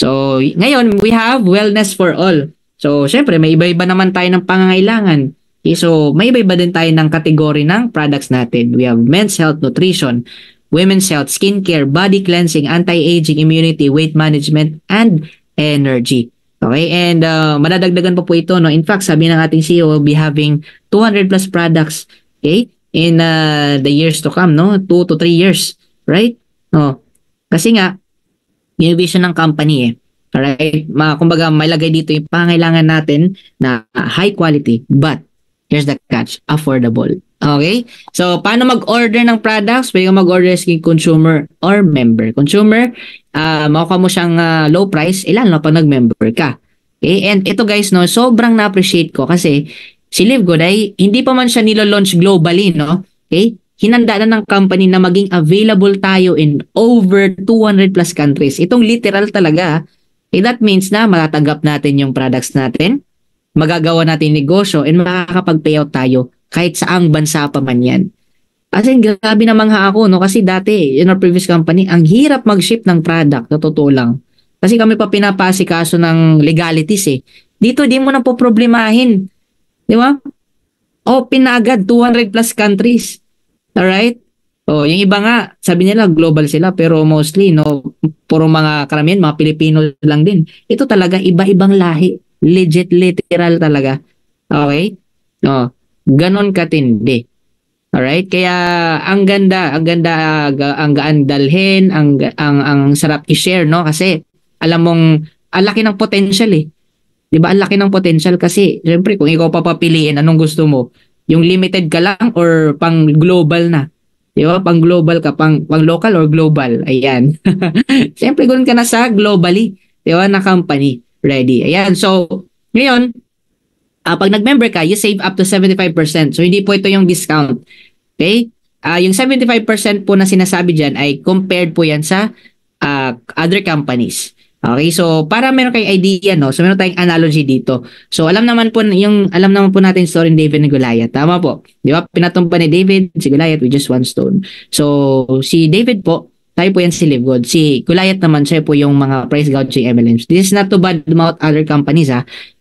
So, ngayon, we have wellness for all. So, syempre, may iba-iba naman tayo ng pangangailangan. Okay, so, may iba-iba din tayo ng kategory ng products natin. We have men's health, nutrition, women's health, skincare, body cleansing, anti-aging, immunity, weight management, and energy. Okay, and madadagdagan pa po ito. No? In fact, sabi ng ating CEO, we'll be having 200 plus products, okay, in the years to come, no? 2 to 3 years, right? No. Kasi nga, yung vision ng company alright? Kumbaga, may lagay dito yung pangailangan natin na high quality, but here's the catch, affordable. Okay? So, paano mag-order ng products? Pwede ka mag-order as consumer or member. Consumer, makuha mo siyang low price, lalo na pag nag-member ka. Okay? And ito guys, no, sobrang na-appreciate ko kasi si Live Good ay hindi pa man siya nilo-launch globally, no? Okay? Hinanda na ng company na maging available tayo in over 200 plus countries. Itong literal talaga. That means na matatanggap natin yung products natin, magagawa natin negosyo, and makakapag-payout tayo kahit saang bansa pa man yan. Kasi grabe na mangha ako, no? Kasi dati, in our previous company, ang hirap mag-ship ng product, na totoo lang. Kasi kami pa pinapasikaso ng legalities Dito, di mo na po problemahin. Di ba? Open na agad, 200 plus countries. Alright? Oh, yung iba nga, sabi nila global sila pero mostly no, puro mga karamihan mga Pilipino lang din. Ito talaga iba-ibang lahi, legit literal talaga. Okay? Oh, ganon katindi. Alright? Kaya ang ganda, ang gaan dalhin, ang sarap i-share, no? Kasi alam mong ang laki ng potential 'Di ba? Ang laki ng potential kasi syempre kung ikaw papapiliin anong gusto mo, yung limited ka lang or pang global na. Di ba? Pang global ka, pang local or global. Ayan. Siyempre, ganoon ka na sa globally. Di ba? Na company. Ready. Ayan. So, ngayon, pag nag-member ka, you save up to 75%. So, hindi po ito yung discount. Okay? Yung 75% po na sinasabi dyan ay compared po yan sa other companies. Okay, so para meron kayong idea, no? So meron tayong analogy dito. So alam naman po natin story ni David and Goliath. Tama po. 'Di ba? Pinatumpa ni David si Goliath with just one stone. So si David po, tayo po yan si Live Good. Si Goliath naman siya po yung mga price gouging MLMs. This is not to badmouth other companies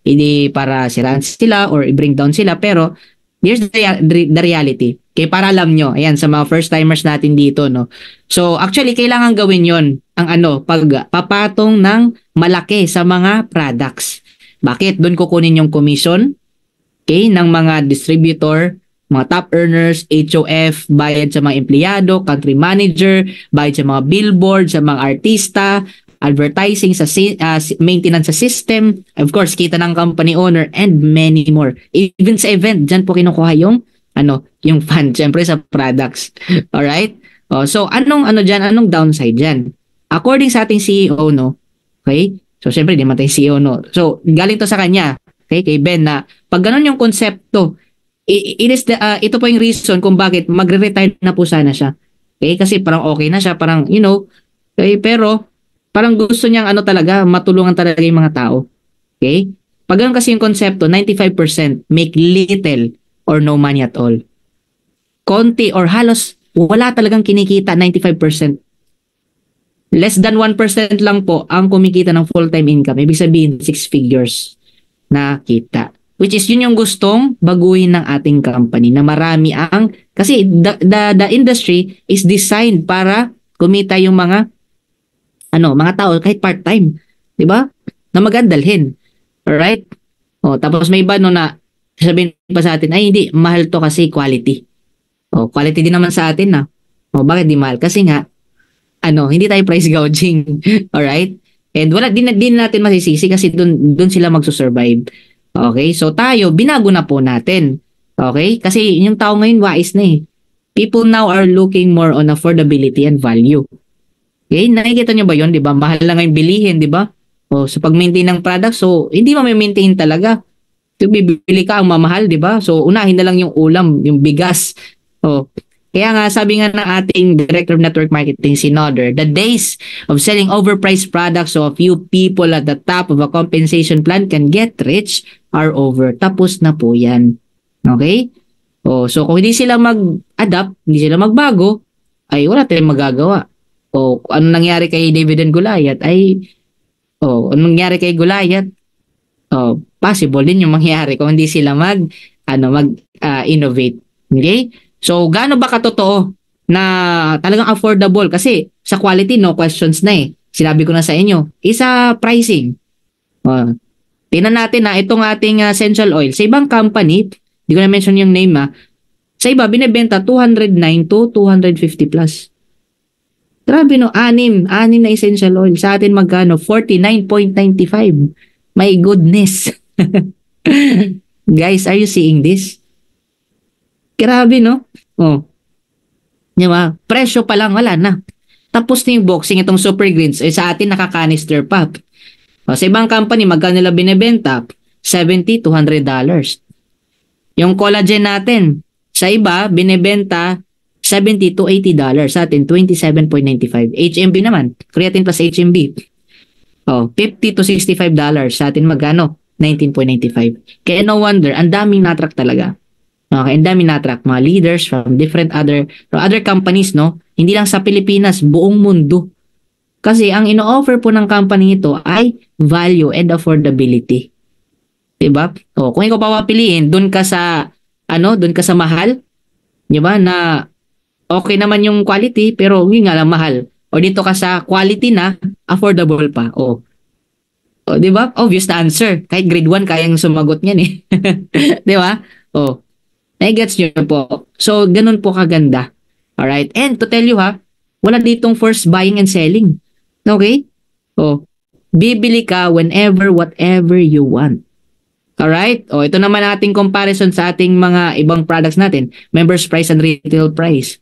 Hindi para siraan sila or i-bring down sila, pero here's the reality. Kaya para alam nyo, ayan, sa mga first timers natin dito, no. So, actually, kailangan gawin yon ang pagpapatong ng malaki sa mga products. Bakit? Doon kukunin yung commission, okay, ng mga distributor, mga top earners, HOF, bayad sa mga empleyado, country manager, bayad sa mga billboard, sa mga artista, advertising, sa maintenance sa system, of course, kita ng company owner, and many more. Even sa event, dyan po kinukuha yung yung fund, syempre sa products. Alright? So, anong downside dyan? According sa ating CEO, no? Okay? So, syempre, di man tayong CEO, no? So, galing to sa kanya, okay, kay Ben, na pag ganun yung konsepto, ito po yung reason kung bakit magre-retire na po sana siya. Okay? Kasi parang okay na siya, parang, okay, pero, parang gusto niyang talaga, matulungan talaga yung mga tao. Okay? Pag ganun kasi yung konsepto, 95% make little or no money at all. Konti or halos wala talagang kinikita, 95%. Less than 1% lang po ang kumikita ng full-time income. Ibig sabihin, 6 figures na kita. Which is yun yung gustong baguhin ng ating company na marami kasi the industry is designed para kumita yung mga tao kahit part-time. 'Di ba? Na magandalhin. Alright? Tapos may iba no na sabihin pa sa atin, ay hindi, mahal to kasi quality. Quality din naman sa atin na. Bakit di mahal? Kasi nga, hindi tayo price gouging. Alright? And wala, din natin masisisi kasi dun sila magsusurvive. Okay? So tayo, binago na po natin. Okay? Kasi yung tao ngayon, wais na eh. People now are looking more on affordability and value. Okay? Nakikita nyo ba yun? Diba? Mahal lang ngayon bilihin, diba? Sa pag-maintain ng product, so hindi mo maintain talaga. So, bibili ka ang mamahal, diba? So unahin na lang yung ulam, yung bigas. Kaya nga, sabi nga ng ating Director of Network Marketing, si Noder, the days of selling overpriced products so a few people at the top of a compensation plan can get rich are over. Tapos na po yan. Okay? So kung hindi sila mag-adapt, hindi sila magbago, ay wala tayong magagawa. Ano nangyari kay David and Goliath anong nangyari kay Goliath? Possible din yung mangyari kung hindi sila mag-innovate. Okay? So, gaano ba katotoo na talagang affordable? Kasi sa quality, no questions na eh. Sinabi ko na sa inyo. Isa pricing. Tingnan natin na itong ating essential oil. Sa ibang company, hindi ko na mention yung name sa iba, binibenta 209 to 250 plus. Grabe no, anim na essential oil. Sa atin magkano? 49.95. My goodness. Guys, are you seeing this? Grabe no? Diba? Presyo pa lang, wala na. Tapos na yung boxing itong Super Greens. Sa atin nakakanister pa. Sa ibang company, magkano nila binibenta? $70 to $100. Yung collagen natin, sa iba, binibenta $70 to $80. Sa atin, $27.95. HMB naman, creatine plus HMB. $50 to $65. Sa atin, magkano? $19.95. Kaya no wonder, ang daming natrack talaga. Okay, ang daming natrack. Mga leaders from different other companies, no? Hindi lang sa Pilipinas, buong mundo. Kasi ang ino-offer po ng company ito ay value and affordability. Diba? Kung ikaw papapiliin, doon ka sa mahal, diba? Na okay naman yung quality, pero hindi nga lang mahal. O dito ka sa quality na affordable pa. Diba? Obvious na answer. Kahit grade 1, kayang sumagot niyan eh. Diba? Nai-gets nyo po. So, ganun po kaganda. Alright? And to tell you wala ditong forced buying and selling. Okay? Bibili ka whenever, whatever you want. Alright? Ito naman ating comparison sa ating mga ibang products natin. Members price and retail price.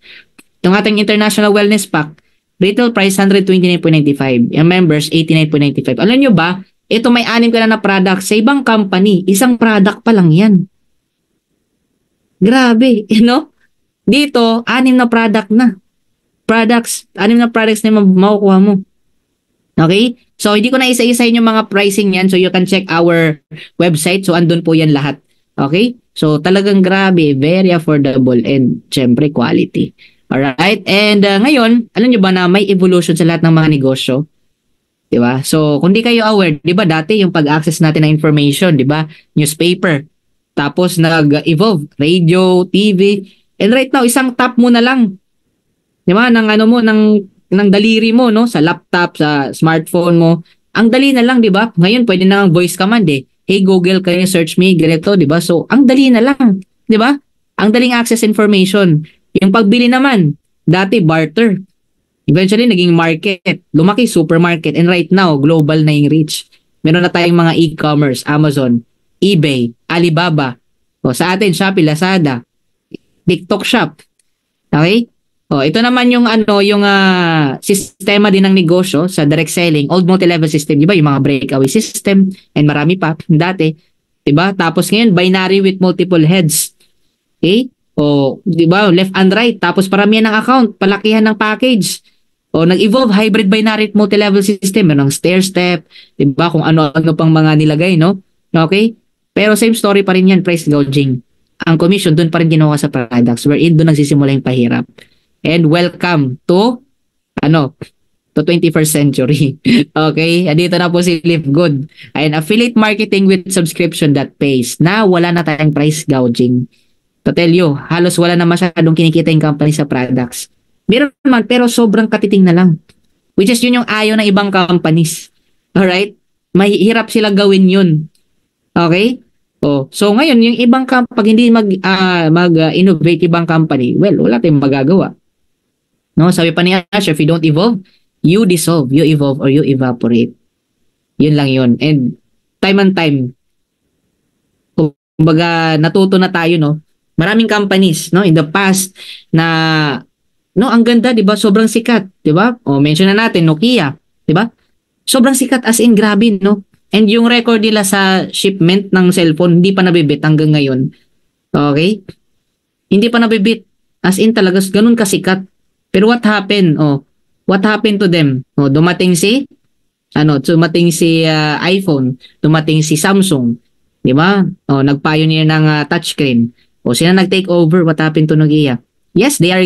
Itong ating International Wellness Pack, retail price 129.95. Yung members, 89.95. Alam nyo ba, ito may 6 ka na product. Sa ibang company, isang product pa lang yan. Grabe, Dito, 6 na product na. 6 na products na makukuha mo. Okay? So, hindi ko na isa-isahin yung mga pricing yan. So, you can check our website. So, andun po yan lahat. Okay? So, talagang grabe. Very affordable and, syempre, quality. Alright? And ngayon, alam nyo ba na may evolution sa lahat ng mga negosyo? Diba? So, kung di kayo aware, diba dati yung pag-access natin ng information, diba? Newspaper. Tapos, nag-evolve. Radio, TV. And right now, isang tap mo na lang. Diba? Ng daliri mo, no? Sa laptop, sa smartphone mo. Ang dali na lang, di ba? Ngayon, pwede na ang voice command eh. Hey Google, can you search me? Ganito, di ba? So, ang dali na lang. Di ba? Ang daling access information. Yung pagbili naman, dati barter. Eventually, naging market. Lumaki, supermarket. And right now, global na yung reach. Meron na tayong mga e-commerce, Amazon, eBay, Alibaba. Sa atin, Shopee, Lazada, TikTok Shop. Okay? Ito naman yung sistema din ng negosyo sa direct selling, old multi-level system, di ba? Yung mga breakaway system and marami pa dati, di ba? Tapos ngayon binary with multiple heads. Okay? Di ba? Left and right, tapos paramihan ng account, palakihan ng package. Nag-evolve hybrid binary with multi-level system, merong stair step, di ba? Kung ano-ano pang mga nilagay, no? Okay? Pero same story pa rin yan, price gouging. Ang commission doon pa rin ginawa sa products wherein doon nagsisimula yung pahirap. And welcome to 21st century. Okay? Dito na po si Live Good. And affiliate marketing with subscription that pays. Na wala na tayong price gouging. To tell you, halos wala na masyadong kinikita yung company sa products. Meron man, pero sobrang katiting na lang. Which is yun yung ayaw ng ibang companies. Alright? Mahirap sila gawin yun. Okay? So ngayon yung ibang pag hindi mag-innovate ibang company, well, wala tayong magagawa. No, sabi pa ni Ash, if you don't evolve, you dissolve, you evolve or you evaporate. Yun lang yun. And time and time, kumbaga natuto na tayo, no? Maraming companies, no, in the past na no, ang ganda, 'di ba? Sobrang sikat, 'di ba? O mention na natin Nokia, 'di ba? Sobrang sikat as in grabe, no? And yung record nila sa shipment ng cellphone hindi pa nabibit hanggang ngayon. Okay? Hindi pa nabibit. As in talaga ganun kasikat. Pero what happened? What happened to them? Dumating si iPhone, dumating si Samsung, 'di ba? Nag-pioneer ng touchscreen. Sila nag-take over, what happened to Nokia? Yes, they are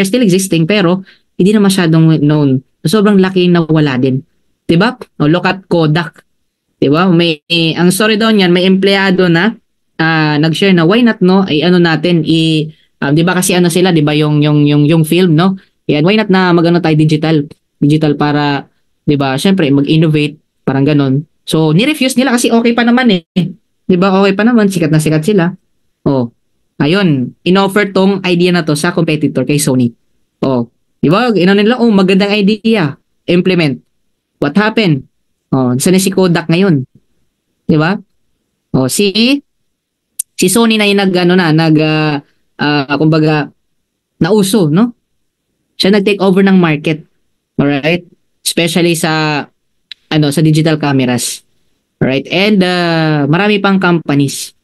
still existing pero hindi na masyadong known. Sobrang laki na wala din. 'Di ba? Look at Kodak. 'Di ba? Ang story daw niyan, may empleyado na nag-share na why not no ay ano natin 'di ba kasi ano sila 'di ba yung film no? Yan, why not na magano tayo digital para 'di ba? Syempre mag-innovate parang ganon. So ni-refuse nila kasi okay pa naman 'Di ba? Okay pa naman, sikat na sikat sila. Ayun, inoffer tong idea na to sa competitor kay Sony. 'Di ba? Inano nila, magandang idea. Implement. What happened? Saan si Kodak ngayon? 'Di ba? Si Sony na yung kumbaga nauso, no? Siya nag-take over ng market. Alright? Especially sa digital cameras. Alright? And marami pang companies.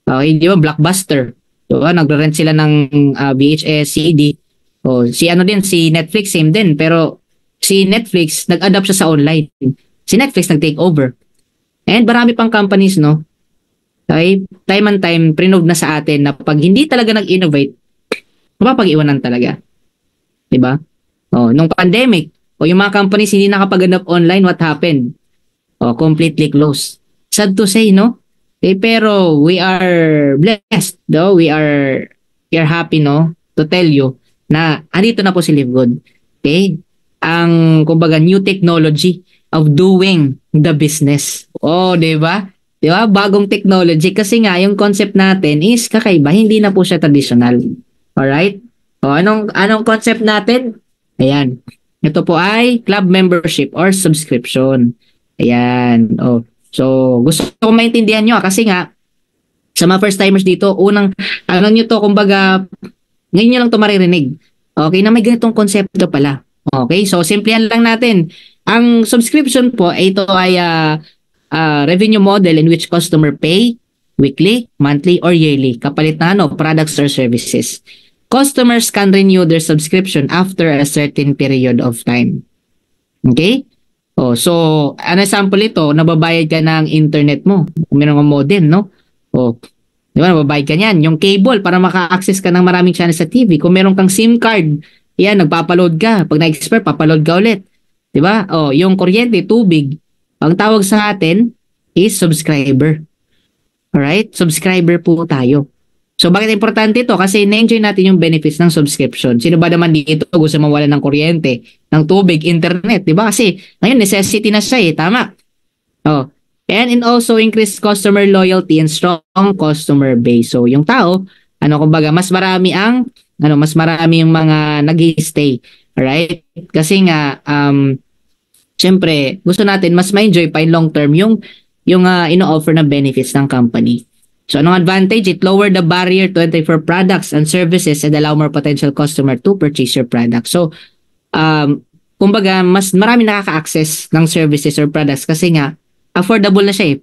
Okay, 'di ba? Blockbuster. So, nagre-rent sila ng VHS, CD. Si Netflix same din, pero si Netflix nag-adapt siya sa online. Si Netflix nag-take over. And marami pang companies, no? Okay? Time and time, prinove na sa atin na pag hindi talaga nag-innovate, mapapag-iwanan talaga. Diba? Nung pandemic, yung mga companies hindi nakapag-adapt online, what happened? Completely closed. Sad to say, no? Okay, pero we are blessed, though. We are happy, no? To tell you na andito na po si LiveGood. Okay? Ang, kumbaga, new technology of doing the business. 'Di ba? 'Di ba? Bagong technology kasi nga yung concept natin is kakaiba, hindi na po siya traditional. All right? Anong concept natin? Ayan. Ito po ay club membership or subscription. Ayan. So gusto ko maintindihan niyo kasi nga sa mga first timers dito, unang niyo to kumbaga ngayon niyo lang to maririnig. Okay, na may ganitong konsepto pala. Okay, so simplihan lang natin. Ang subscription po, ito ay revenue model in which customer pay weekly, monthly, or yearly kapalit na products or services. Customers can renew their subscription after a certain period of time. Okay? So, an example ito, nababayad ka ng internet mo. Kung meron kang modem, no? Di ba, nababayad ka niyan. Yung cable, para maka-access ka ng maraming channels sa TV. Kung meron kang SIM card, yan, nagpapaload ka. Pag na-expire, papaload ka ulit. Di ba? Yung kuryente, tubig. Ang tawag sa atin is subscriber. Alright? Subscriber po tayo. So, bakit importante ito? Kasi na-enjoy natin yung benefits ng subscription. Sino ba naman dito gusto mawalan ng kuryente, ng tubig, internet? Di ba? Kasi ngayon, necessity na siya Tama? And also increase customer loyalty and strong customer base. So, yung tao, kumbaga, mas marami yung mga nag-stay. Alright? Kasi nga, syempre, gusto natin mas ma-enjoy pa in long term yung ino-offer na benefits ng company. So, anong advantage? It lower the barrier to entry for products and services and allow more potential customer to purchase your product. So, kumbaga, mas marami nakaka-access ng services or products kasi nga, affordable na siya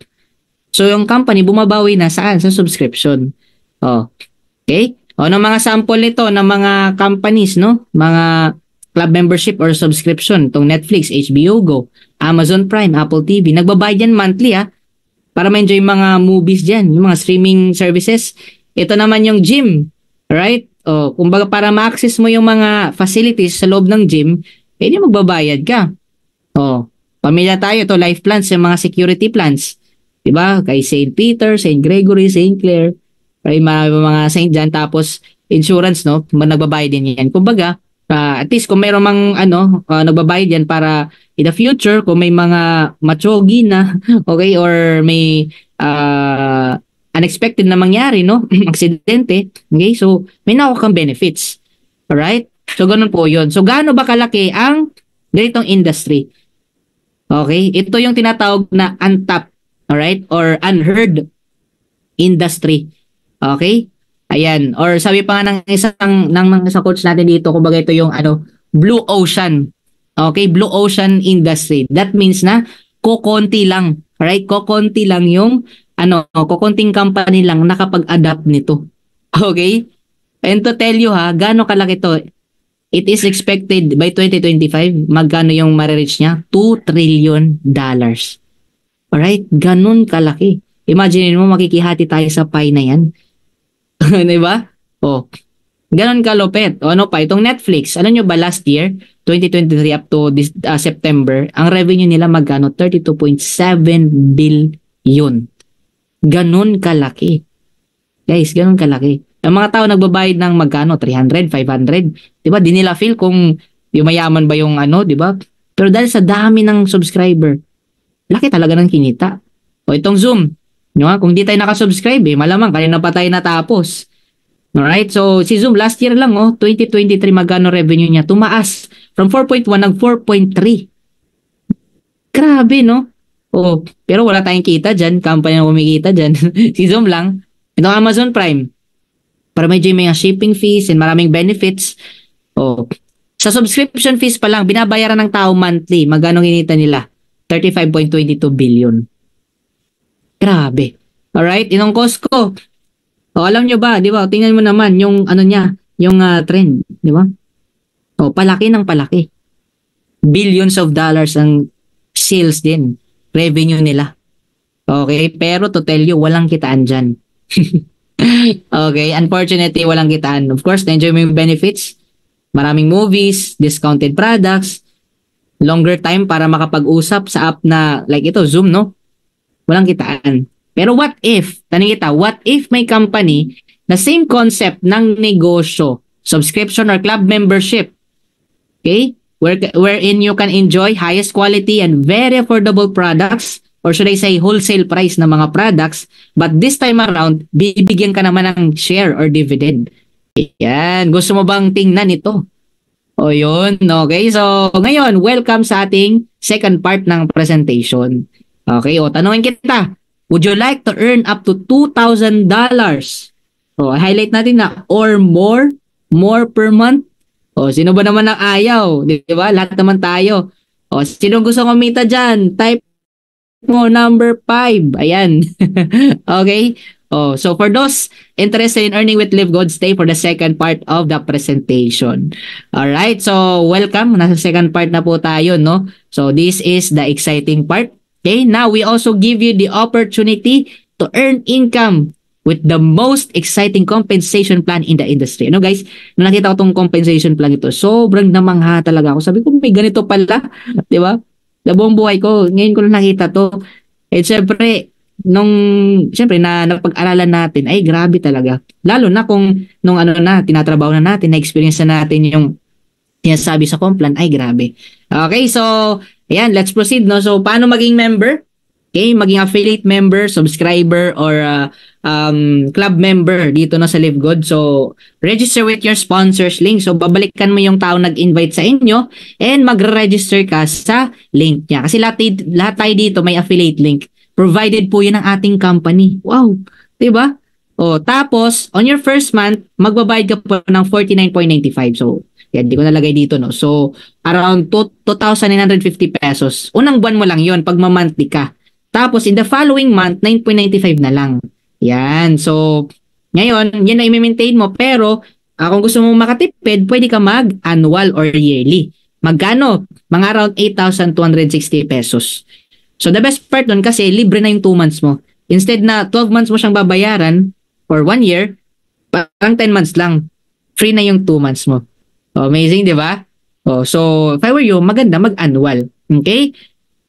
So, yung company, bumabawi na saan? Sa subscription. Okay? Ng mga sample nito ng mga companies, no? Mga club membership or subscription. Itong Netflix, HBO Go, Amazon Prime, Apple TV. Nagbabayad yan monthly, para ma-enjoy yung mga movies dyan, yung mga streaming services. Ito naman yung gym, right? Kumbaga para ma-access mo yung mga facilities sa loob ng gym, di magbabayad ka. Pamilya tayo, life plans, yung mga security plans. Diba? Kay St. Peter, St. Gregory, St. Clair, mga St. John, tapos insurance, no? Nagbabayad din yan. Kumbaga, at least kung mayroong nagbabayad yan para in the future, kung may mga machogi na, okay, or may unexpected na mangyari, no? Aksidente. Okay? So, may nakuha kang benefits. Alright? So, ganun po yun. So, gaano ba kalaki ang ganitong industry? Okay? Ito yung tinatawag na untapped, alright? Or unheard industry. Okay? Ayan. Or sabi pa nga ng isang coach natin dito, kumbaga ito yung blue ocean. Okay? Blue ocean industry. That means na kokonti lang. Alright? Kokonti lang yung kokonting company lang nakapag-adapt nito. Okay? And to tell you gaano kalaki to, it is expected by 2025, magkano yung ma-reach niya? $2 trillion. Alright? Ganun kalaki. Imagine mo, makikihati tayo sa pie na yan. Diba? Ganun kalupit. Ano pa? Itong Netflix, alam nyo ba last year, 2023 up to this, September, ang revenue nila magkano? 32.7 billion. Ganun kalaki. Guys, ganun kalaki. Ang mga tao nagbabayad ng magkano? 300, 500. Diba? Di nila feel kung yung mayaman ba yung diba? Pero dahil sa dami ng subscriber, laki talaga ng kinita. Itong Zoom. Kung di tayo nakasubscribe, malamang kanina pa tayo natapos. Alright? So, si Zoom last year lang, 2023, magkano revenue niya? Tumaas from 4.1 nag 4.3. Grabe, no? Pero wala tayong kita dyan. Company na kumikita dyan. Si Zoom lang. Itong Amazon Prime. Para medyo may shipping fees and maraming benefits. Sa subscription fees pa lang, binabayaran ng tao monthly. Magkano kinita nila? 35.22 billion. Grabe. Alright? Itong Costco. Alam nyo ba, di ba? Tingnan mo naman yung yung trend. Di ba? Palaki ng palaki. Billions of dollars ang sales din. Revenue nila. Okay? Pero to tell you, walang kitaan dyan. Okay? Unfortunately, walang kitaan. Of course, na-enjoy mo yung benefits. Maraming movies, discounted products, longer time para makapag-usap sa app na like ito, Zoom, no? Walang kitaan. Pero what if, tanong kita, what if may company na same concept ng negosyo, subscription or club membership, okay? Wherein you can enjoy highest quality and very affordable products, or should I say wholesale price ng mga products, but this time around, bibigyan ka naman ng share or dividend. Yan. Gusto mo bang tingnan ito? Yun. Okay. So, ngayon, welcome sa ating second part ng presentation. Okay. Tanungin kita. Would you like to earn up to $2,000? Highlight natin na or more per month. Sino ba naman ang ayaw? Di ba? Lahat naman tayo. Sino gusto kumita dyan? Type mo number 5. Ayan. Okay. So for those interested in earning with Live Good, stay for the second part of the presentation. Alright, so welcome. Nasa second part na po tayo, no? So this is the exciting part. Okay, now we also give you the opportunity to earn income with the most exciting compensation plan in the industry. Guys, nung nakita ko tong compensation plan ito, sobrang namangha talaga ako. Sabi ko, may ganito pala, di ba? Sa buong buhay ko, ngayon ko lang nakita to. Siyempre, siyempre na napag-aralan natin, ay grabe talaga. Lalo na kung nung tinatrabaho na natin, na-experience na natin yung sinasabi sa Complan, ay grabe. Okay, so ayan, let's proceed, no? So paano maging member? Okay, maging affiliate member, subscriber, or club member dito na sa Live Good. So register with your sponsors link. So babalikan mo yung tao nag-invite sa inyo and magre-register ka sa link niya. Kasi lahat tayo dito may affiliate link. Provided po yun ng ating company. Wow! Diba? Tapos, on your first month, magbabayad ka po ng 49.95. So, yan, di ko nalagay dito, no? So, around 2,950 pesos. Unang buwan mo lang yun pag ma-monthly ka. Tapos, in the following month, 9.95 na lang. Yan. So, ngayon, yan na i-maintain mo. Pero, kung gusto mong makatipid, pwede ka mag-annual or yearly. Magkano? Mga around 8,260 pesos. So, the best part nun kasi libre na yung 2 months mo. Instead na 12 months mo siyang babayaran for 1 year, parang 10 months lang. Free na yung 2 months mo. Amazing, di ba? So, if I were you, maganda mag-annual. Okay?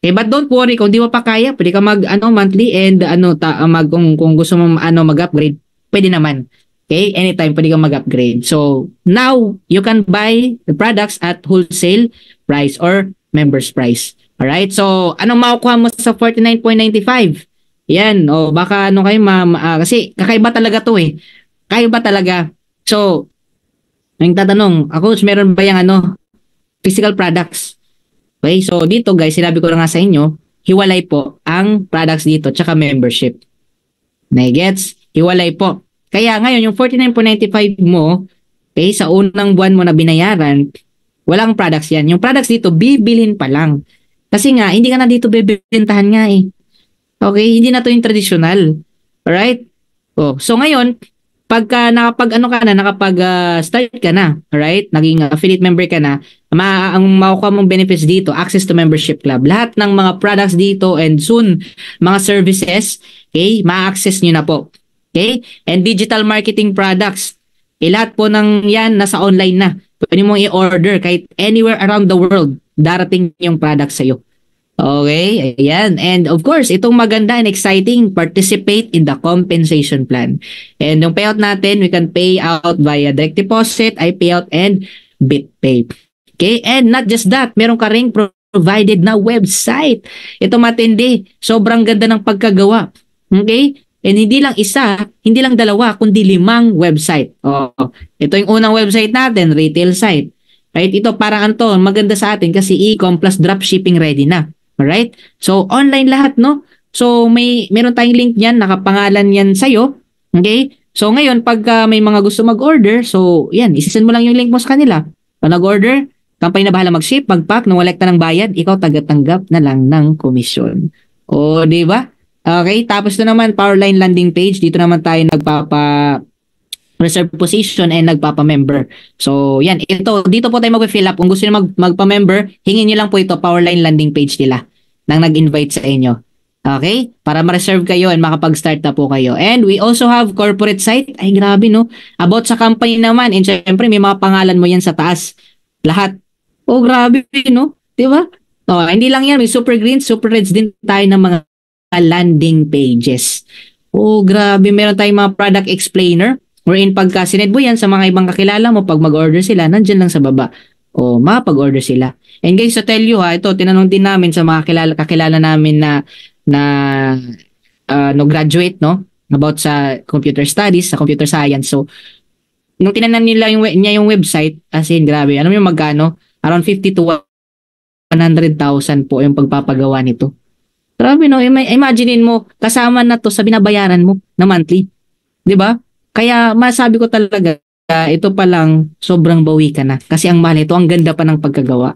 But don't worry, kung di mo pa kaya, pwede ka monthly and kung gusto mo mag-upgrade, pwede naman. Okay? Anytime, pwede ka mag-upgrade. So, now, you can buy the products at wholesale price or members price. Alright, so anong makukuha mo sa 49.95? Yan, o baka ano kayo kasi kakaiba talaga to eh. Kakaiba talaga. So, ang tatanong, coach, meron ba yung physical products? Okay, so dito guys, sinabi ko na nga sa inyo, hiwalay po ang products dito tsaka membership. Nagets? Hiwalay po. Kaya ngayon, yung 49.95 mo, okay, sa unang buwan mo na binayaran, walang products yan. Yung products dito, bibilhin pa lang. Kasi nga, hindi ka na dito bibentahan nga eh. Okay, hindi na to yung traditional. Alright? Oh, so ngayon, pagka nakapag-start ka na, alright? Naging affiliate member ka na, ang makukuha mong benefits dito, access to membership club. Lahat ng mga products dito and soon, mga services, okay, ma-access nyo na po. Okay? And digital marketing products. Lahat po ng yan, nasa online na. Pwede mong i-order kahit anywhere around the world, darating yung product sa'yo. Okay, ayan. And of course, itong maganda and exciting, participate in the compensation plan. And yung payout natin, we can pay out via direct deposit, iPayout, and BitPay. Okay, and not just that, meron ka ring provided na website. Ito matindi, sobrang ganda ng pagkagawa. Okay? And hindi lang isa, hindi lang dalawa, kundi 5 website. Oh, ito yung unang website natin, retail site. Right? Ito parang maganda sa atin kasi e-com plus dropshipping ready na. Alright? So, online lahat, no? So, meron tayong link niyan, nakapangalan yan sa'yo. Okay? So, ngayon, pag may mga gusto mag-order, so, yan, isisend mo lang yung link mo sa kanila. Pag nag-order, company na bahala mag-ship, pag-pack, nung walekta ng bayad, ikaw tagatanggap na lang ng komisyon. O, di ba? Okay? Tapos na naman, Powerline landing page. Dito naman tayo reserve position and nagpapa-member. So, yan. Dito po tayo mag-fill up. Kung gusto nyo magpa-member, hingin nyo lang po ito, Powerline landing page nila nang nag-invite sa inyo. Okay? Para ma-reserve kayo and makapag-start na po kayo. And we also have corporate site. Ay, grabe, no? About sa company naman. And syempre, may mga pangalan mo yan sa taas. Lahat. Oh, grabe, no? Diba? Oh, hindi lang yan. May super green, super reds din tayo ng mga landing pages. Oh, grabe. Meron tayong mga product explainer. Wherein pagka sined mo yan sa mga ibang kakilala mo, pag mag-order sila, nandyan lang sa baba. O makapag-order sila. And guys, to tell you ito, tinanong din namin sa mga kakilala namin na graduate, no? About sa computer studies, sa computer science. So, nung tinanong niya yung website, as in, grabe. Ano yung magkano? Around 50 to 100,000 po yung pagpapagawa nito. Grabe, no? Imaginein mo, kasama na to sa binabayaran mo na monthly. 'Di ba? Kaya masabi ko talaga, ito pa lang sobrang bawi ka na. Kasi ang mahal ito, ang ganda pa ng pagkagawa.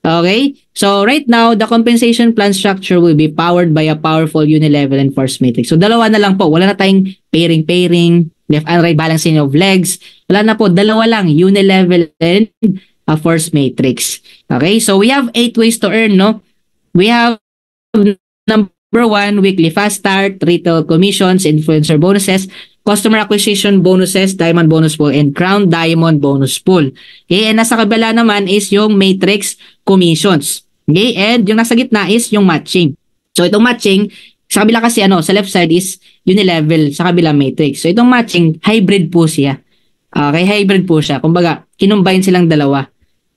Okay? So right now, the compensation plan structure will be powered by a powerful unilevel and force matrix. So dalawa na lang po. Wala na tayong pairing, left and right balancing of legs. Wala na po. Dalawa lang, unilevel and a force matrix. Okay? So we have 8 ways to earn, no? We have number 1, weekly fast start, retail commissions, influencer bonuses, customer acquisition bonuses, diamond bonus pool, and crown diamond bonus pool. Okay, and nasa kabila naman is yung matrix commissions. Okay, and yung nasa gitna is yung matching. So itong matching, sa kabila kasi sa left side is unilevel, sa kabila matrix. So itong matching, hybrid po siya. Okay, hybrid po siya. Kumbaga, kinumbine silang dalawa.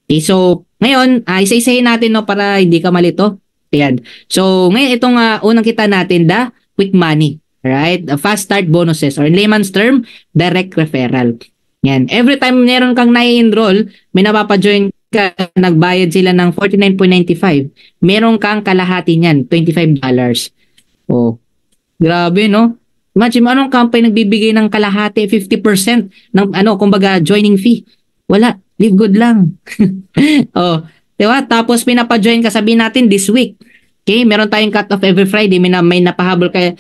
Okay, so ngayon, isa-isahin natin para hindi ka malito. Ayan. So ngayon itong unang kita natin, the quick money. Right? The fast start bonuses or in layman's term, direct referral. Yan. Every time meron kang nai-enroll, may napapa-join ka, nagbayad sila ng 49.95. Meron kang kalahati niyan, $25. Oh. Grabe, no? Imagine mo, anong company nagbibigay ng kalahati, 50% ng kumbaga joining fee? Wala. Live good lang. Oh. Diba? Tapos pinapa-join ka, sabihin natin this week. Okay, meron tayong cut-off every Friday. May napahabol kayo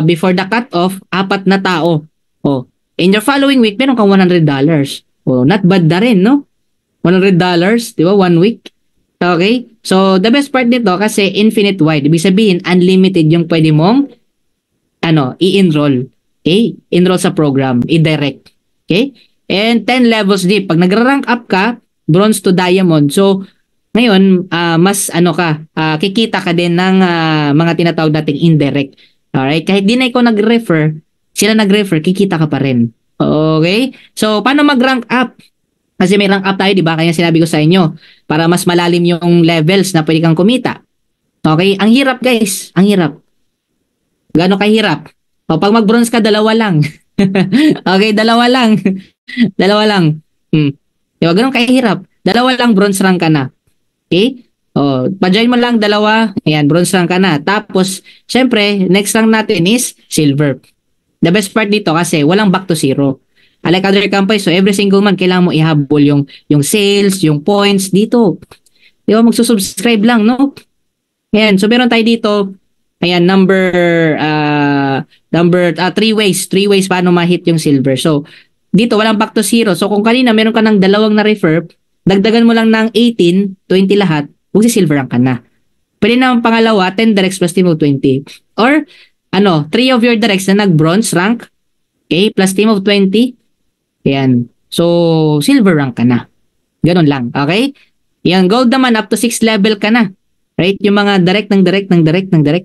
before the cut-off, 4 na tao. Oh, in your following week, meron kang $100. Oh, not bad na rin, no? $100, di ba? 1 week. Okay? So, the best part nito kasi infinite wide. Ibig sabihin, unlimited yung pwede mong i-enroll. Okay? Enroll sa program. I-direct. Okay? And 10 levels deep. Pag nagra-rank up ka, bronze to diamond. So, ngayon, mas kikita ka din ng mga tinatawag nating indirect. Alright? Kahit di na ikaw nag-refer, sila nag-refer, kikita ka pa rin. Okay? So, paano mag-rank up? Kasi may rank up tayo, di ba? Kaya sinabi ko sa inyo, para mas malalim yung levels na pwede kang kumita. Okay? Ang hirap, guys. Ang hirap. Gaano kahirap? O, pag mag-bronze ka, dalawa lang. Okay, dalawa lang. Dalawa lang. Diba, ganun kahirap. Dalawa lang, bronze rank ka na. Okay? O, pa-join mo lang dalawa, ayan, bronze rank ka na. Tapos, syempre, next rank natin is silver. The best part dito kasi walang back to zero. Unlike other companies, so every single month, kailangan mo ihabol yung sales, yung points dito. Di ba, magsusubscribe lang, no? Ayan, so meron tayo dito, ayan, three ways paano ma-hit yung silver. So, dito, walang back to zero. So, kung kanina meron ka ng dalawang na-refer, dagdagan mo lang ng 18, 20 lahat, silver rank ka na. Pwede naman pangalawa, 10 directs plus team of 20. Or, 3 of your directs na nag-bronze rank, okay, plus team of 20, ayan. So, silver rank ka na. Ganon lang, okay? Yan, gold naman, up to 6 level ka na. Right? Yung mga direct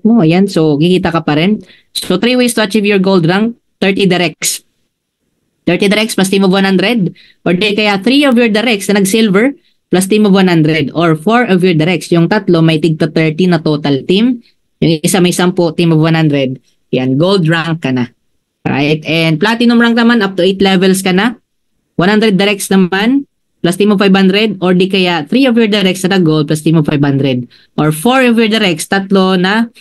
mo, ayan. So, kikita ka pa rin. So, 3 ways to achieve your gold rank, 30 directs. 30 directs plus team of 100. Or di kaya 3 of your directs na nag-silver plus team of 100. Or 4 of your directs. Yung tatlo, may tigta 30 na total team. Yung isa may 10, team of 100. Yan, gold rank ka na. Right? And platinum rank naman, up to 8 levels ka na. 100 directs naman, plus team of 500. Or di kaya 3 of your directs na gold plus team of 500. Or 4 of your directs, tatlo na,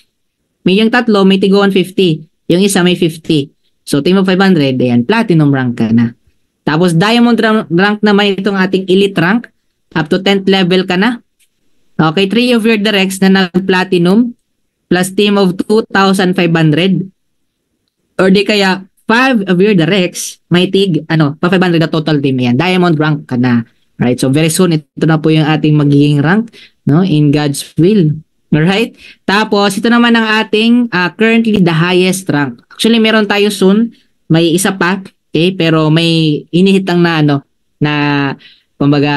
yung tatlo may tigo 150. Yung isa may 50. So, team of 500, ayan, platinum rank ka na. Tapos, diamond rank naman itong ating elite rank. Up to 10th level ka na. Okay, 3 of your directs na nag-platinum plus team of 2,500. Or di kaya 5 of your directs may tig, pa 500 na total team. Ayan, diamond rank ka na. Right, so very soon, ito na po yung ating magiging rank, no, in God's will. Alright? Tapos, ito naman ang ating currently the highest rank. Actually, meron tayo soon. May isa pa. Okay? Pero may inihitang na kumbaga,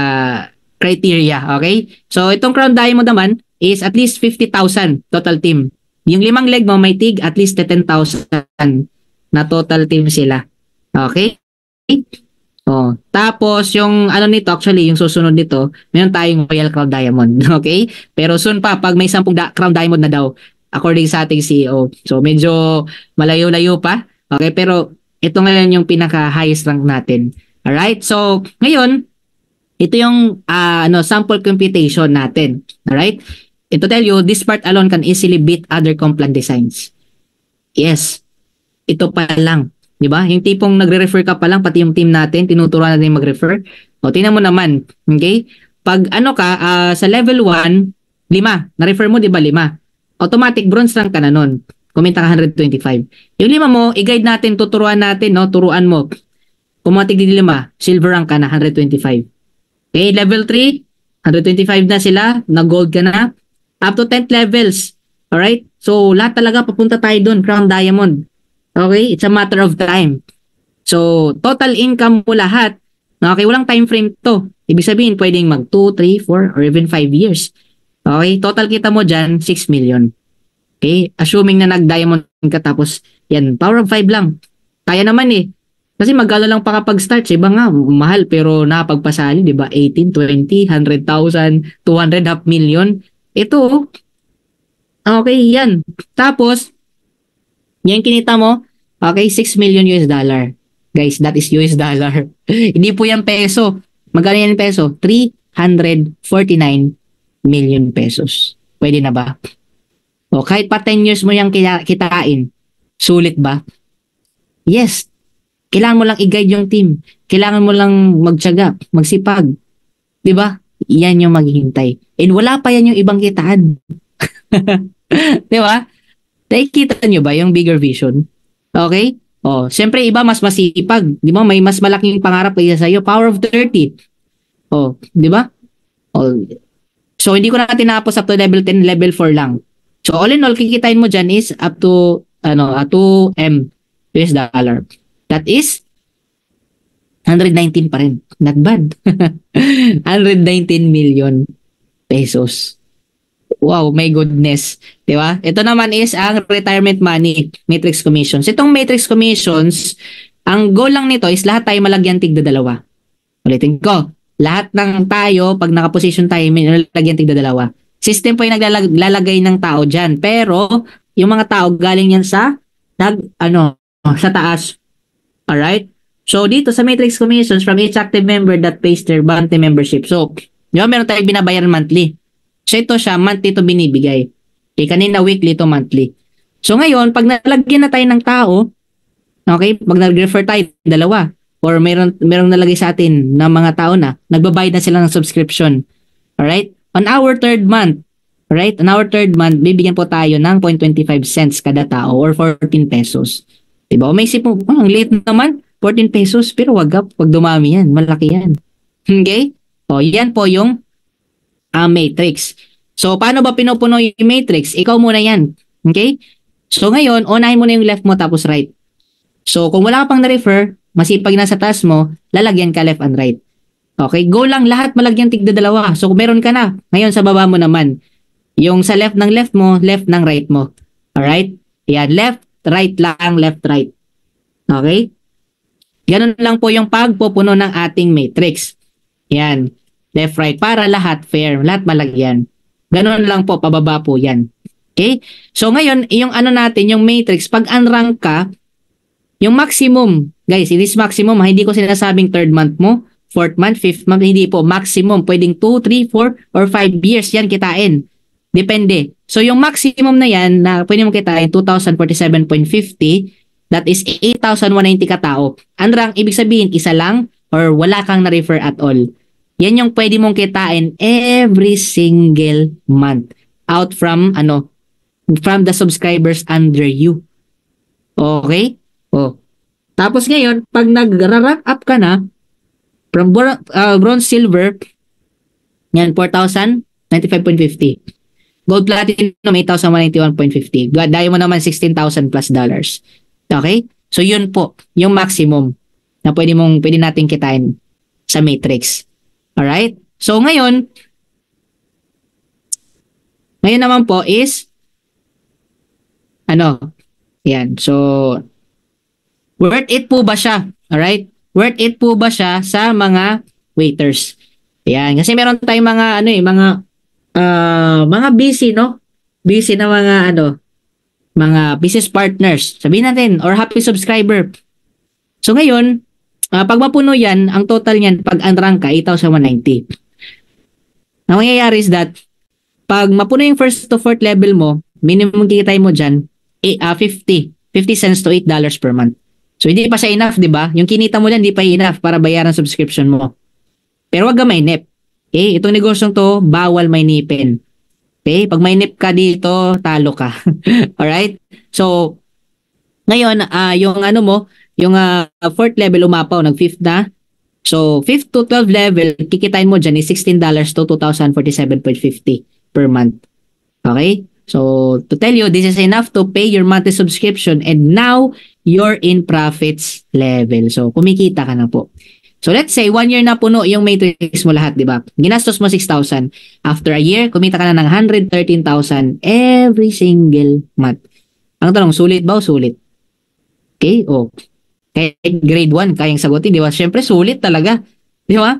criteria. Okay? So, itong Crown Diamond naman is at least 50,000 total team. Yung 5 leg mo, may tig at least 10,000 na total team sila. Okay? Oh, tapos yung nito actually yung susunod nito, meron tayong Royal Crown Diamond, okay? Pero soon pa pag may 10 Crown Diamond na daw according sa ating CEO. So medyo malayo-layo pa. Okay, pero ito ngayon yung pinaka highest rank natin. All right? So ngayon ito yung sample computation natin. All right? Ito tell you this part alone can easily beat other Complan designs. Yes. Ito pa lang. Di ba? Yung tipong nagre-refer ka pa lang, pati yung team natin, tinuturuan natin mag-refer. O, tingnan mo naman. Okay? Pag sa level 1, 5. Na-refer mo, di ba, 5. Automatic bronze rank ka na nun. Kumita ka 125. Yung 5 mo, i-guide natin, tuturuan natin, no? Turuan mo. Kumatig din 5, silver rank ka na, 125. Okay? Level 3, 125 na sila, na-gold ka na. Up to 10th levels. Alright? So, lahat talaga papunta tayo dun, Crown Diamond. Okay? It's a matter of time. So, total income mo lahat. Okay? Walang time frame to. Ibig sabihin, pwedeng mag 2, 3, 4, or even 5 years. Okay? Total kita mo dyan, 6 million. Okay? Assuming na nag-diamond ka tapos, yan, power of 5 lang. Kaya naman eh. Kasi magkano lang pa kapag start. Iba nga, mahal pero nakapagpasali, di ba? 18, 20, 100,000, 200, half million. Ito, okay, yan. Tapos, yan kinita mo, okay, 6 million US dollar. Guys, that is US dollar. Hindi po yan peso. Magkano yan peso? 349 million pesos. Pwede na ba? O, kahit pa 10 years mo yung kitain, sulit ba? Yes. Kailangan mo lang i-guide yung team. Kailangan mo lang magtiyaga, magsipag. Diba? Yan yung maghihintay. And wala pa yan yung ibang kitaan. Diba? Nakikita nyo ba yung bigger vision? Okay? Oh, siyempre iba mas masipag. Di ba? May mas malaking pangarap kaysa sa'yo. Power of 30. Oh, di ba? Oh. So, hindi ko na tinapos up to level 10, level 4 lang. So, all in all, kikitain mo dyan is up to 2M US dollar. That is 119 pa rin. Not bad. 119 million pesos. Wow, my goodness. Diba? Ito naman is ang retirement money, matrix commissions. Itong matrix commissions, ang goal lang nito is lahat tayo malagyan tigda 2. Ulitin ko, lahat ng tayo, pag nakaposition tayo, malagyan tigda 2. System po yung naglalagay ng tao dyan. Pero, yung mga tao galing yan sa sa taas. Alright? So, dito sa matrix commissions from each active member that pays their monthly membership. So, di ba meron tayong binabayaran monthly? So, ito siya, monthly to binibigay. Okay, kanina weekly to monthly. So, ngayon, pag nalagyan na tayo ng tao, okay, pag nag-refer tayo, dalawa, or merong nalagay sa atin na mga tao na, nagbabayad na sila ng subscription. Alright? On our third month, bibigyan po tayo ng 0.25 cents kada tao or 14 pesos. Diba? O may isip mo, ang late naman, 14 pesos, pero wag dumami yan, malaki yan. Okay? O, yan po yung matrix. So, paano ba pinupuno yung matrix? Ikaw muna yan. Okay? So, ngayon, unahin mo na yung left mo tapos right. So, kung wala ka pang na-refer, masipag na sa taas mo, lalagyan ka left and right. Okay? Go lang lahat malagyan tigda dalawa. So, kung meron ka na, ngayon sa baba mo naman. Yung sa left ng left mo, left ng right mo. Alright? Yan, left, right lang, left, right. Okay? Ganun lang po yung pagpupuno ng ating matrix. Yan. Left, right. Para lahat fair. Lahat malagyan. Ganun lang po. Pababa po yan. Okay? So, ngayon, yung natin, yung matrix, pag unrank ka, yung maximum, guys, it is maximum. Hindi ko sinasabing third month mo, fourth month, fifth month. Hindi po. Maximum. Pwedeng 2, 3, 4, or 5 years yan kitain. Depende. So, yung maximum na yan, na pwede mo kitain, 2,047.50, that is 8,190 katao. Unrank, ibig sabihin, isa lang or wala kang na-refer at all. Yan yung pwede mong kitain every single month out from the subscribers under you. Okay? Oh. Tapos ngayon, pag nag-rank up ka na from bronze, silver, yan 4,095.50. Gold platinum 8,191.50. Diamond naman 16,000 plus dollars. Okay? So yun po, yung maximum na pwede natin kitain sa matrix. Alright? So ngayon naman po is yan. So worth it po ba siya? Alright? Worth it po ba siya sa mga waiters? Yan. Kasi meron tayong mga busy, no? Busy na mga business partners, sabihin natin, or happy subscriber. So ngayon, pag mapuno yan, ang total niyan, pag unrank ka, 8,190. Ang mangyayari is that, pag mapuno yung first to fourth level mo, minimum kikitay mo dyan, 50 cents to $8 per month. So hindi pa siya enough, di ba? Yung kinita mo dyan, hindi pa enough para bayaran subscription mo. Pero wag ka mainip. Okay? Itong negosyong to, bawal mainipin. Okay? Pag mainip ka dito, talo ka. Alright? So, ngayon, yung fourth level umapaw, nag-fifth na. So, 5th to 12 level, kikitain mo dyan is $16 to 2,047.50 per month. Okay? So, to tell you, this is enough to pay your monthly subscription and now, you're in profits level. So, kumikita ka na po. So, let's say, 1 year na puno yung matrix mo lahat, di ba? Ginastos mo 6,000. After a year, kumita ka na ng 113,000 every single month. Ang tanong, sulit ba o sulit? Okay? O, kahit grade 1, kayang sagutin, di ba? Siyempre, sulit talaga. Di ba?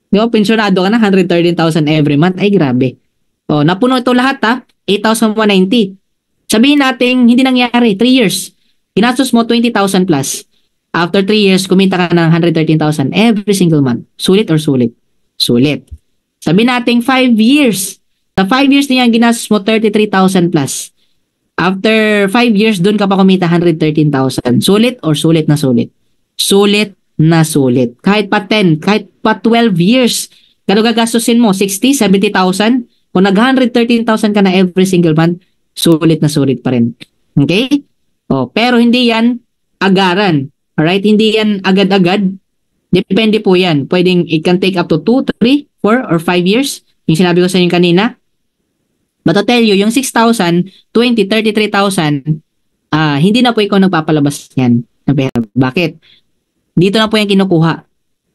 Di ba? Pensionado ka na, 113,000 every month. Ay, grabe. O, napuno ito lahat, ha? 8,190. Sabihin natin, hindi nangyari. 3 years. Ginastos mo 20,000 plus. After 3 years, kumita ka ng 113,000 every single month. Sulit or sulit? Sulit. Sabihin natin 5 years. Sa 5 years na yan, ginastos mo 33,000 plus. After 5 years, dun ka pa kumita 113,000. Sulit or sulit na sulit? Sulit na sulit. Kahit pa 10, kahit pa 12 years, kano gagastusin mo? 60, 70,000? Kung nag-113,000 ka na every single month, sulit na sulit pa rin. Okay? Oh, pero hindi yan agaran. Alright? Hindi yan agad-agad. Depende po yan. Pwedeng, it can take up to 2, 3, 4, or 5 years. Yung sinabi ko sa inyo kanina. But to tell you, yung 6,000, 20, 33,000, hindi na po ikaw nagpapalabas yan. Bakit? Dito na po yung kinukuha.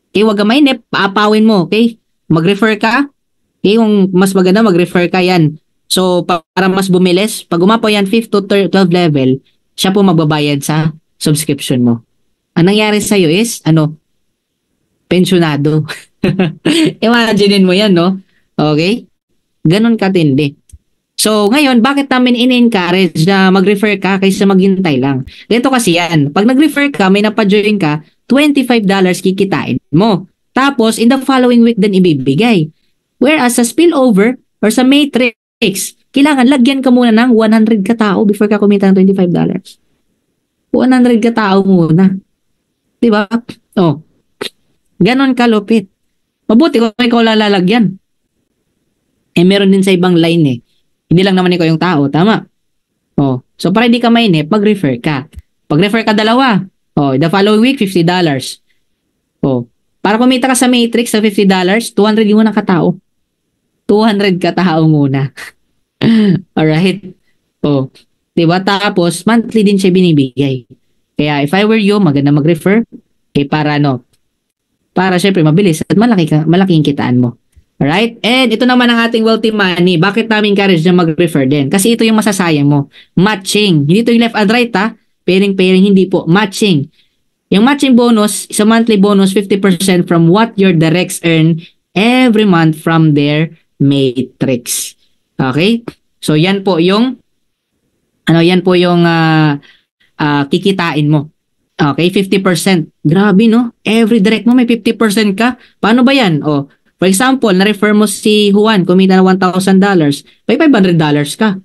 Okay, wag ka mainip, paapawin mo. Okay? Mag-refer ka. Okay, kung mas maganda, mag-refer ka yan. So, para mas bumilis, pag umapaw yan 5th to 12 level, siya po magbabayad sa subscription mo. Ang nangyari sa'yo is, pensyonado. Imaginin mo yan, no? Okay? Ganon katindi. So, ngayon, bakit namin in-encourage na mag-refer ka kaysa maghintay lang? Ganito kasi yan. Pag nag-refer ka, may napajoin ka, $25 kikitain mo. Tapos, in the following week din ibibigay. Whereas, sa spillover or sa matrix, kailangan lagyan ka muna ng 100 katao before ka kumita ng $25. 100 katao muna. Diba? Oh. Ganon kalupit. Mabuti kung ikaw lalagyan. Meron din sa ibang line eh. Hindi lang naman ikaw yung tao, tama? Oh, so para hindi ka mainip, mag-refer ka. Pag-refer ka dalawa, the following week, $50. Oh, para kumita ka sa matrix sa $50, 200 yung unang katao. 200 katao muna. Alright? Oh, diba? Tapos, monthly din siya binibigay. Kaya, if I were you, maganda mag-refer. Para syempre mabilis at malaking kitaan mo. Alright? And ito naman ang ating wealthy money. Bakit namin encourage na mag-refer din? Kasi ito yung masasayang mo. Matching. Hindi ito yung left and right ha. Pairing, hindi po. Matching. Yung matching bonus, is a monthly bonus, 50% from what your directs earn every month from their matrix. Okay? So yan po yung kikitain mo. Okay? 50%. Grabe no? Every direct mo may 50% ka. Paano ba yan? For example, na-refer mo si Juan, kumita na $1,000, may $500 ka.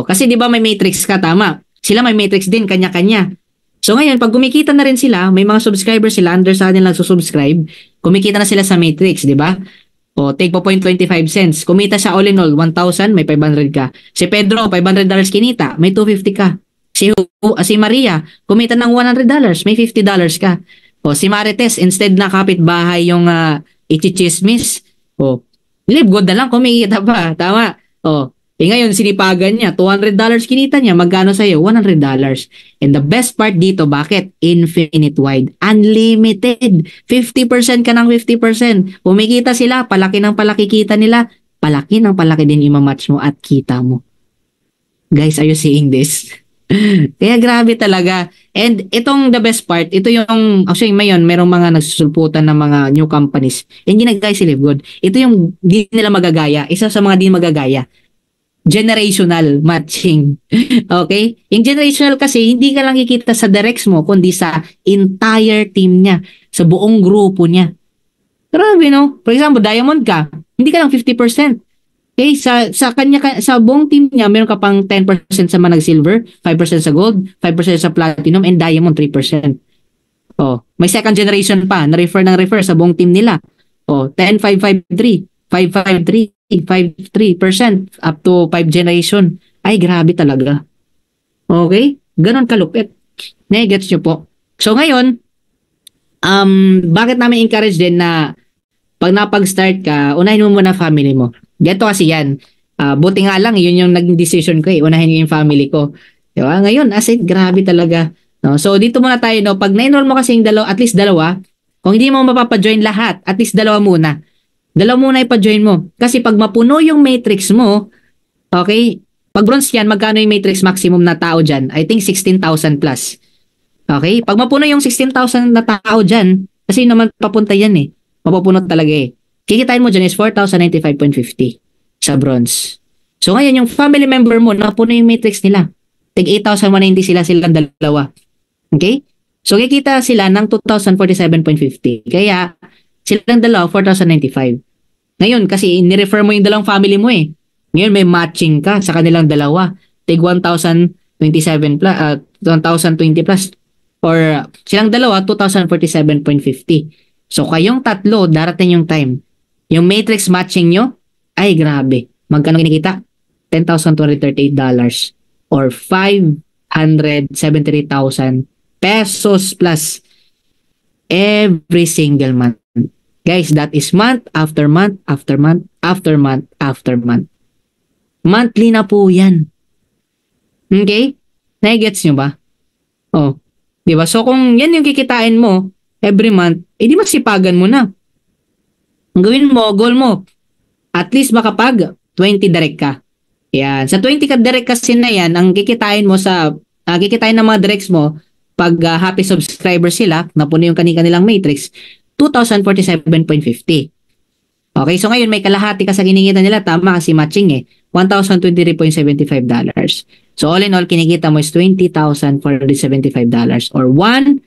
Kasi di ba may matrix ka, tama? Sila may matrix din, kanya-kanya. So ngayon, pag kumikita na rin sila, may mga subscribers sila, under sa atin lang susubscribe, kumikita na sila sa matrix, di ba? Take po 0.25 cents. Kumita siya all in all, 1,000, may 500 ka. Si Pedro, $500 kinita, may 250 ka. Si Maria, kumita ng $100, may $50 ka. Si Marites, instead na kapitbahay yung ichichismis. Live good na lang, kumikita pa. Tama? Ngayon, sinipagan niya, $200 kinita niya, magkano sa'yo? $100. And the best part dito, bakit? Infinite wide. Unlimited. 50% ka ng 50%. Kumikita sila, palaki ng palaki kita nila, palaki ng palaki din imamatch mo at kita mo. Guys, are you seeing this? Kaya grabe talaga. And itong the best part, ito yung, actually ngayon, merong mga nagsusulputan ng mga new companies. Hindi nagagaya si Live Good. Ito yung di nila magagaya. Isa sa mga di magagaya. Generational matching. Okay? Yung generational kasi, hindi ka lang kikita sa directs mo, kundi sa entire team niya. Sa buong grupo niya. Grabe, no? For example, diamond ka, hindi ka lang 50%. Okay, sa buong team niya, meron ka pang 10% sa manag silver, 5% sa gold, 5% sa platinum, and diamond 3%. May second generation pa, na-refer sa buong team nila. 10, 5, 5, 3, 5, 3% up to 5 generation. Ay, grabe talaga. Okay? Ganon kalupit. Gets nyo po. So ngayon, bakit namin encourage din na pag napag-start ka, unahin mo muna family mo. Ganito kasi yan. Buti nga lang, yun yung naging decision ko eh. Unahin yung family ko. Diba? Ngayon, grabe talaga. No? So, dito muna tayo. No? Pag na-enroll mo kasi yung at least dalawa, kung hindi mo mapapajoin lahat, at least dalawa muna. Dalawa muna ipa-join mo. Kasi pag mapuno yung matrix mo, okay, pag bronze yan, magkano yung matrix maximum na tao dyan? I think 16,000 plus. Okay? Pag mapuno yung 16,000 na tao dyan, kasi naman papunta yan eh. Mapupuno talaga eh. Kikitain mo dyan is 4,095.50 sa bronze. So ngayon, yung family member mo, napuno yung matrix nila. Tig 8,190 silang dalawa. Okay? So kikita sila ng 2,047.50. Kaya, silang dalawa, 4,095. Ngayon, kasi nirefer mo yung dalawang family mo eh. Ngayon, may matching ka sa kanilang dalawa. Tig 1,027 plus, 1,020 plus. Or silang dalawa, 2,047.50. So kayong tatlo, darating yung time. Yung matrix matching nyo, ay grabe. Magkano kinikita? $10,238 or 573,000 pesos plus every single month. Guys, that is month after month after month after month after month. Monthly na po yan. Okay? Nai-gets nyo ba? Diba? So kung yan yung kikitain mo every month, di masipagan mo na. Ang gawin mo, goal mo, at least makapag 20 direct ka. Yan. Sa 20 ka direct kasi na yan, ang kikitain mo kikitain ng mga directs mo, pag happy subscribers sila, napuno yung kanilang matrix, 2,047.50. Okay, so ngayon may kalahati ka sa kinikita nila, tama kasi matching eh. $1,023.75. So all in all, kinikita mo is $20,475 or 1.1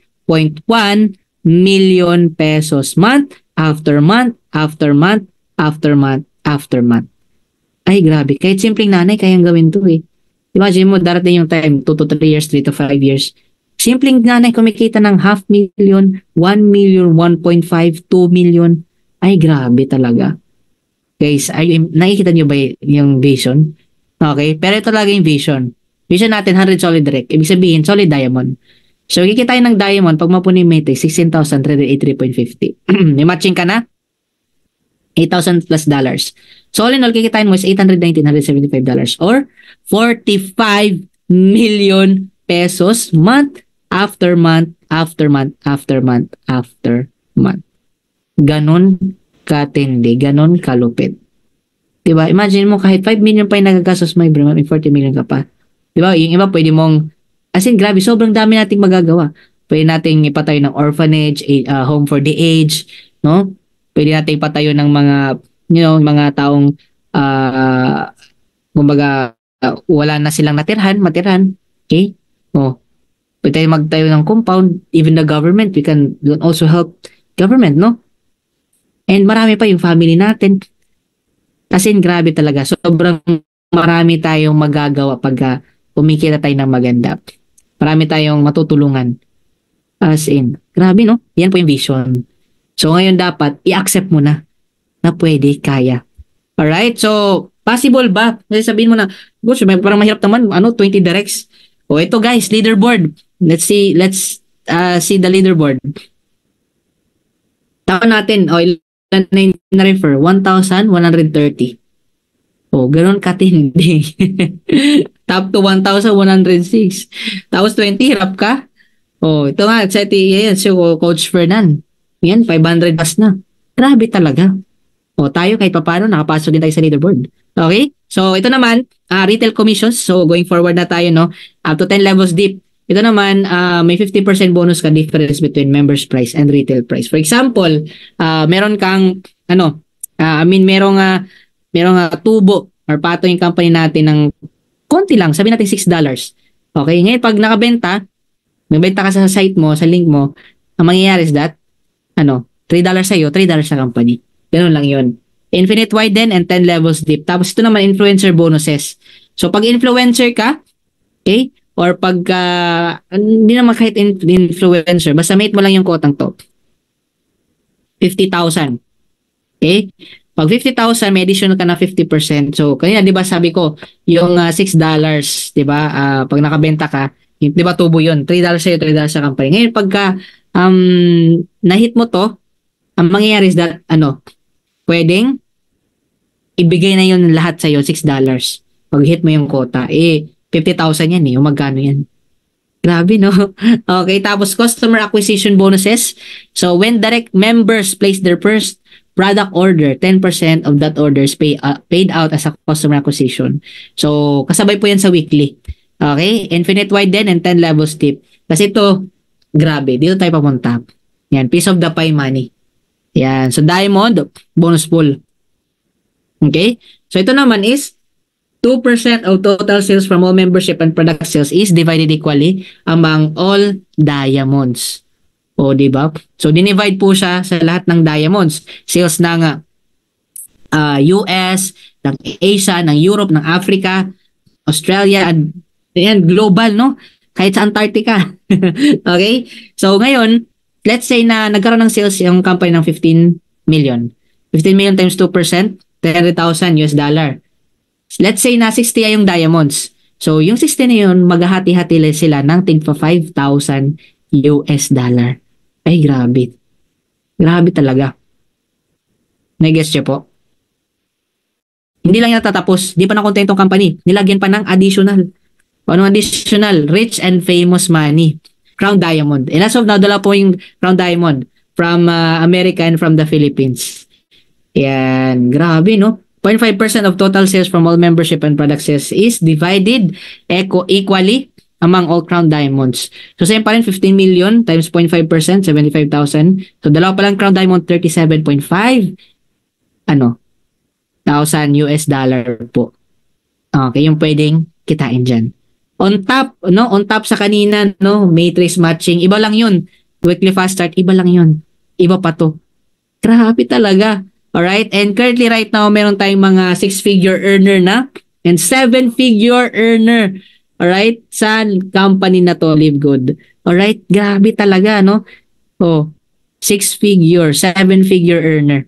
million pesos month after month after month after month after month. Ay, grabe. Kahit simpleng nanay, kayang gawin to eh. Imagine mo, darating yung time, 2 to 3 years, 3 to 5 years. Simpleng nanay, kumikita ng 500,000, 1 million, 1.5, 2 million. Ay, grabe talaga. Guys, nakikita nyo ba yung vision? Okay, pero ito talaga yung vision. Vision natin, 100 solid rec. Ibig sabihin, solid diamond. So, kikita tayo ng diamond, pag mapuno yung matrix, 16,383.50. May matching ka na? $8,000 plus dollars. So, all in all, kikitain mo is $819.75 or 45 million pesos month after month after month after month after month. Ganon katindi, ganon kalupit. Diba? Imagine mo kahit 5 million pa yung nagagastos mo, bro, may 40 million ka pa. Diba? Yung iba pwede mong, as in, grabe, sobrang dami nating magagawa. Pwede nating ipatayo ng orphanage, home for the aged, no? Pwede nating ipatayo ng mga, mga taong, kumbaga, wala na silang matirhan, okay? Oh, pwede tayo magtayo ng compound, even the government, we can also help government, no? And marami pa yung family natin. Kasi grabe talaga, sobrang marami tayong magagawa pag kumikita tayo ng maganda. Marami tayong matutulungan. As in, grabe no? Yan po yung vision. So ngayon dapat, i-accept mo na pwede, kaya. Alright? So, possible ba? Kasi sabihin mo na, gosh, parang mahirap naman, 20 directs. O ito guys, leaderboard. Let's see the leaderboard. Taon natin, ilan na refer? 1,130. Ganoon katindi. Top to 1,106. Tapos 20, hirap ka? Ito nga, si Coach Fernan. Yan, 500 plus na. Grabe talaga. Tayo kahit papano, nakapasok din tayo sa leaderboard. Okay? So, ito naman, retail commissions. So, going forward na tayo, no? Up to 10 levels deep. Ito naman, may 50% bonus ka difference between members price and retail price. For example, meron kang, merong tubo or pato yung company natin ng konti lang, sabi natin $6. Okay? Ngayon, pag nagbenta ka sa site mo, sa link mo, ang mangyayari is that, $3 sa'yo, $3 sa company. Ganun lang yun. Infinite wide din and 10 levels deep. Tapos ito naman, influencer bonuses. So, pag influencer ka, okay, or pag, hindi naman kahit influencer, basta mate mo lang yung quotang to. 50,000. Okay? Pag 50,000, may additional ka na 50%. So, kanina, di ba sabi ko, yung $6, di ba, pag nakabenta ka, di ba tubo yun? $3 sa'yo, $3 sa company. Ngayon, pagka, na-hit mo to, ang mangyayari is that, pwedeng ibigay na yun lahat sa'yo, $6. Pag hit mo yung quota, 50,000 yan yung magkano yan. Grabe, no? Okay, tapos customer acquisition bonuses. So, when direct members place their first product order, 10% of that order is paid out as a customer acquisition. So, kasabay po yan sa weekly. Okay? Infinite wide din and 10 levels deep. Kasi ito, grabe, dito tayo papunta. Yan, piece of the pie money. Yan, so diamond, bonus pool. Okay? So ito naman is 2% of total sales from all membership and product sales is divided equally among all diamonds. Di ba? So dinivide po siya sa lahat ng diamonds. Sales ng US, ng Asia, ng Europe, ng Africa, Australia, and global, no? Kahit sa Antarctica. Okay? So ngayon, let's say na nagkaroon ng sales yung company ng 15 million. 15 million times 2%, $300,000 US dollar. Let's say na 60 ay yung diamonds. So yung 60 na yun, maghahati-hati sila ng tigpa 5,000 US dollar. Ay, grabe. Grabe talaga. Nag-guess siya po? Hindi lang yan natatapos. Di pa nakontentong company. Nilagyan pa ng additional. Anong additional? Rich and famous money. Crown Diamond. And as of now, dala po yung Crown Diamond from America and from the Philippines. Yan. Grabe, no? 0.5% of total sales from all membership and product sales is divided equally among all Crown Diamonds. So, same pa rin, 15 million times 0.5%, 75,000. So, dalawa pa lang Crown Diamond, 37.5 $1,000 US po. Okay, yung pwedeng kitain dyan. On top, no? On top sa kanina, no? Matrix matching. Iba lang yun. Weekly fast start, iba lang yun. Iba pa to. Grabe talaga. Alright? And currently right now, meron tayong mga 6-figure earner na and 7-figure earner. Alright? Sa company na to, Live Good. Alright? Grabe talaga, no? Oh, 6-figure, 7-figure earner.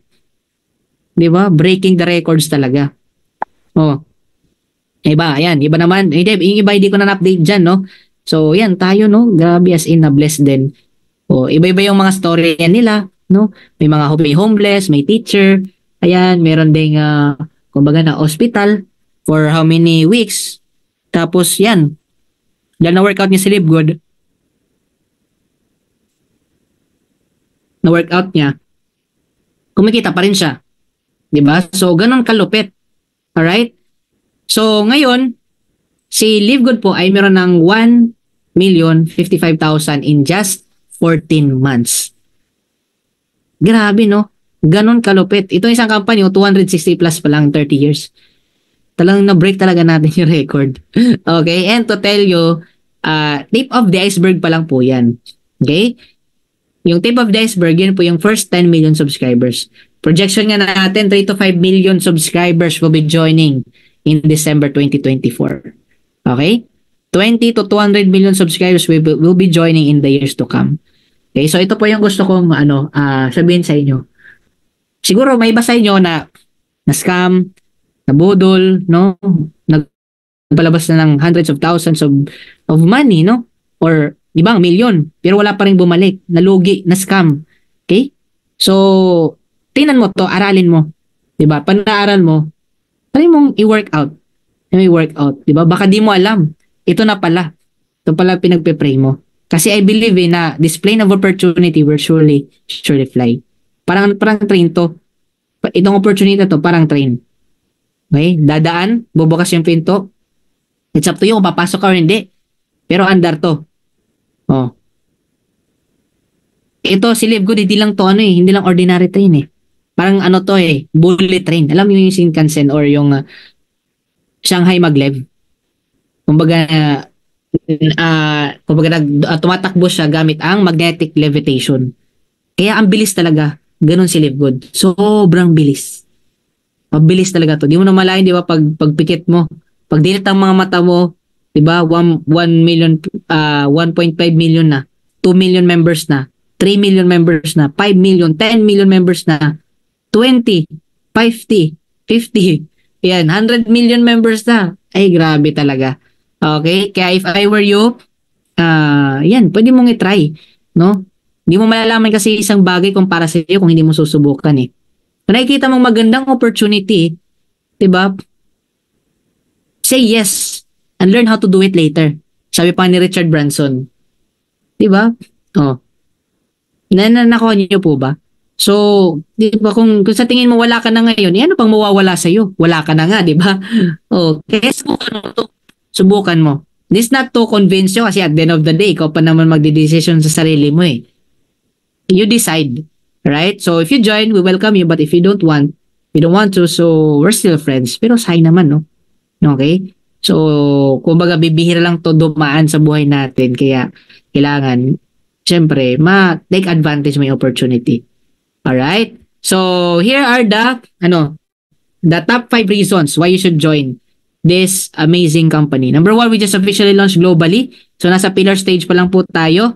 Di ba? Breaking the records talaga. Oh. Iba, ayan. Iba naman. Yung iba, hindi ko na update dyan, no? So, yan, tayo, no? Grabe as in na blessed din. Oh, iba-iba yung mga story yan nila, no? May mga homeless, may teacher. Ayan, meron ding, kumbaga na hospital for how many weeks. Tapos, yan. Dahil na-workout niya si Live Good. Na-workout niya. Kumikita pa rin siya. Diba? So, ganun kalupit. Alright? So, ngayon, si Live Good po ay meron ng 1,055,000 in just 14 months. Grabe, no? Ganon kalupit. Ito isang company, 260 plus pa lang, 30 years. Talagang na-break talaga natin yung record. Okay? And to tell you, tip of the iceberg pa lang po yan. Okay? Yung tip of the iceberg, yun po yung first 10 million subscribers. Projection nga natin, 3 to 5 million subscribers will be joining in December 2024. Okay? 20 to 200 million subscribers will be joining in the years to come. Okay? So ito po yung gusto kong sabihin sa inyo. Siguro may iba sa inyo na scam, nabudol, no? Nagpalabas na ng hundreds of thousands of money, no? Or ibang milyon, pero wala pa rin bumalik. Nalugi, na scam. Okay? So, tingnan mo to, aralin mo. 'Di ba? Panaaral mo, try mong i-workout. May workout, 'di ba? Baka di mo alam. Ito na pala. Ito pala pinagpe-pray mo. Kasi I believe na this plane of opportunity will surely fly. Parang train to. Itong opportunity to, parang train. Okay? Dadaan, bubukas yung pinto. It's up to you kung papasok ka o hindi. Pero andar to. Oh. Ito si Live Good, hindi lang to hindi lang ordinary train Parang to bullet train. Alam mo yung Shinkansen or yung Shanghai Maglev. Kumbaga tumatakbo siya gamit ang magnetic levitation. Kaya ang bilis talaga. Ganon si Live Good. Sobrang bilis. Mabilis talaga to. Di mo na malayan, di ba, pagpikit mo. Pag dilit ang mga mata mo, di ba, 1 million, 1.5 million na, 2 million members na, 3 million members na, 5 million, 10 million members na, 20, 50, 50, yan, 100 million members na. Ay, grabe talaga. Okay? Kaya if I were you, yan, pwede mong i-try, no? Hindi mo malalaman kasi isang bagay kung para sa iyo kung hindi mo susubukan Kung nakikita mong magandang opportunity, diba? Say yes and learn how to do it later. Sabi pa ni Richard Branson. Diba? Oh. Nakuha niyo po ba? So, diba, kung sa tingin mo wala ka na ngayon, ano pang mawawala sa iyo? Wala ka na nga, diba? Oh, kaya subukan mo to. Subukan mo. This not to convince you kasi at the end of the day, ikaw pa naman magde-decision sa sarili mo You decide. Right? So, if you join, we welcome you. But if you don't want to, so we're still friends. Pero say naman, no? Okay? So, kumbaga, bibihira lang to dumaan sa buhay natin. Kaya, kailangan, syempre, take advantage may opportunity. Alright? So, here are the top 5 reasons why you should join this amazing company. Number 1, we just officially launched globally. So, nasa pillar stage pa lang po tayo.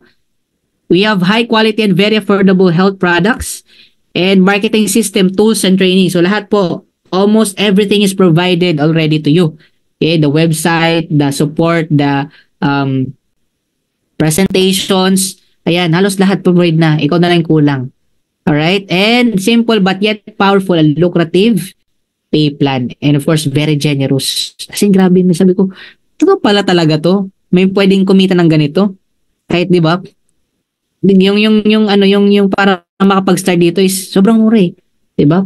We have high quality and very affordable health products and marketing system, tools, and training. So, lahat po, almost everything is provided already to you. Okay? The website, the support, the presentations. Ayan, halos lahat provide na. Ikaw na lang kulang. Alright? And simple but yet powerful and lucrative pay plan. And of course, very generous. Kasi grabe, sabi ko, ito pala talaga to. May pwedeng kumita ng ganito. Kahit, di ba? Yung para makapag-start dito is sobrang mura di ba?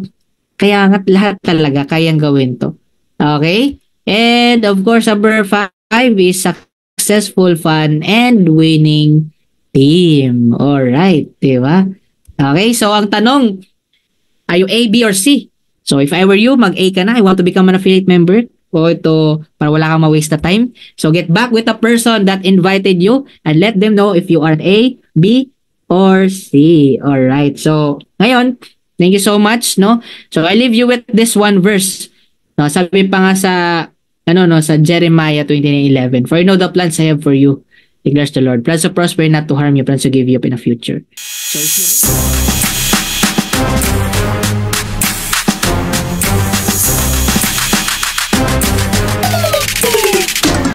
Kaya nga lahat talaga kayang gawin to. Okay? And of course, number 5 is successful, fun, and winning team. Alright, di ba? Okay, so ang tanong, are you A, B, or C? So if I were you, mag-A ka na. I want to become an affiliate member. o ito para wala kang ma-waste na time. So get back with the person that invited you and let them know if you are A, B, or C. Alright. So ngayon, thank you so much, no? So I leave you with this one verse. No, sabi pa nga sa sa Jeremiah 29:11. For you know the plans I have for you, declares the Lord. Plans to prosper, not to harm you, plans to give you up in the future. So if you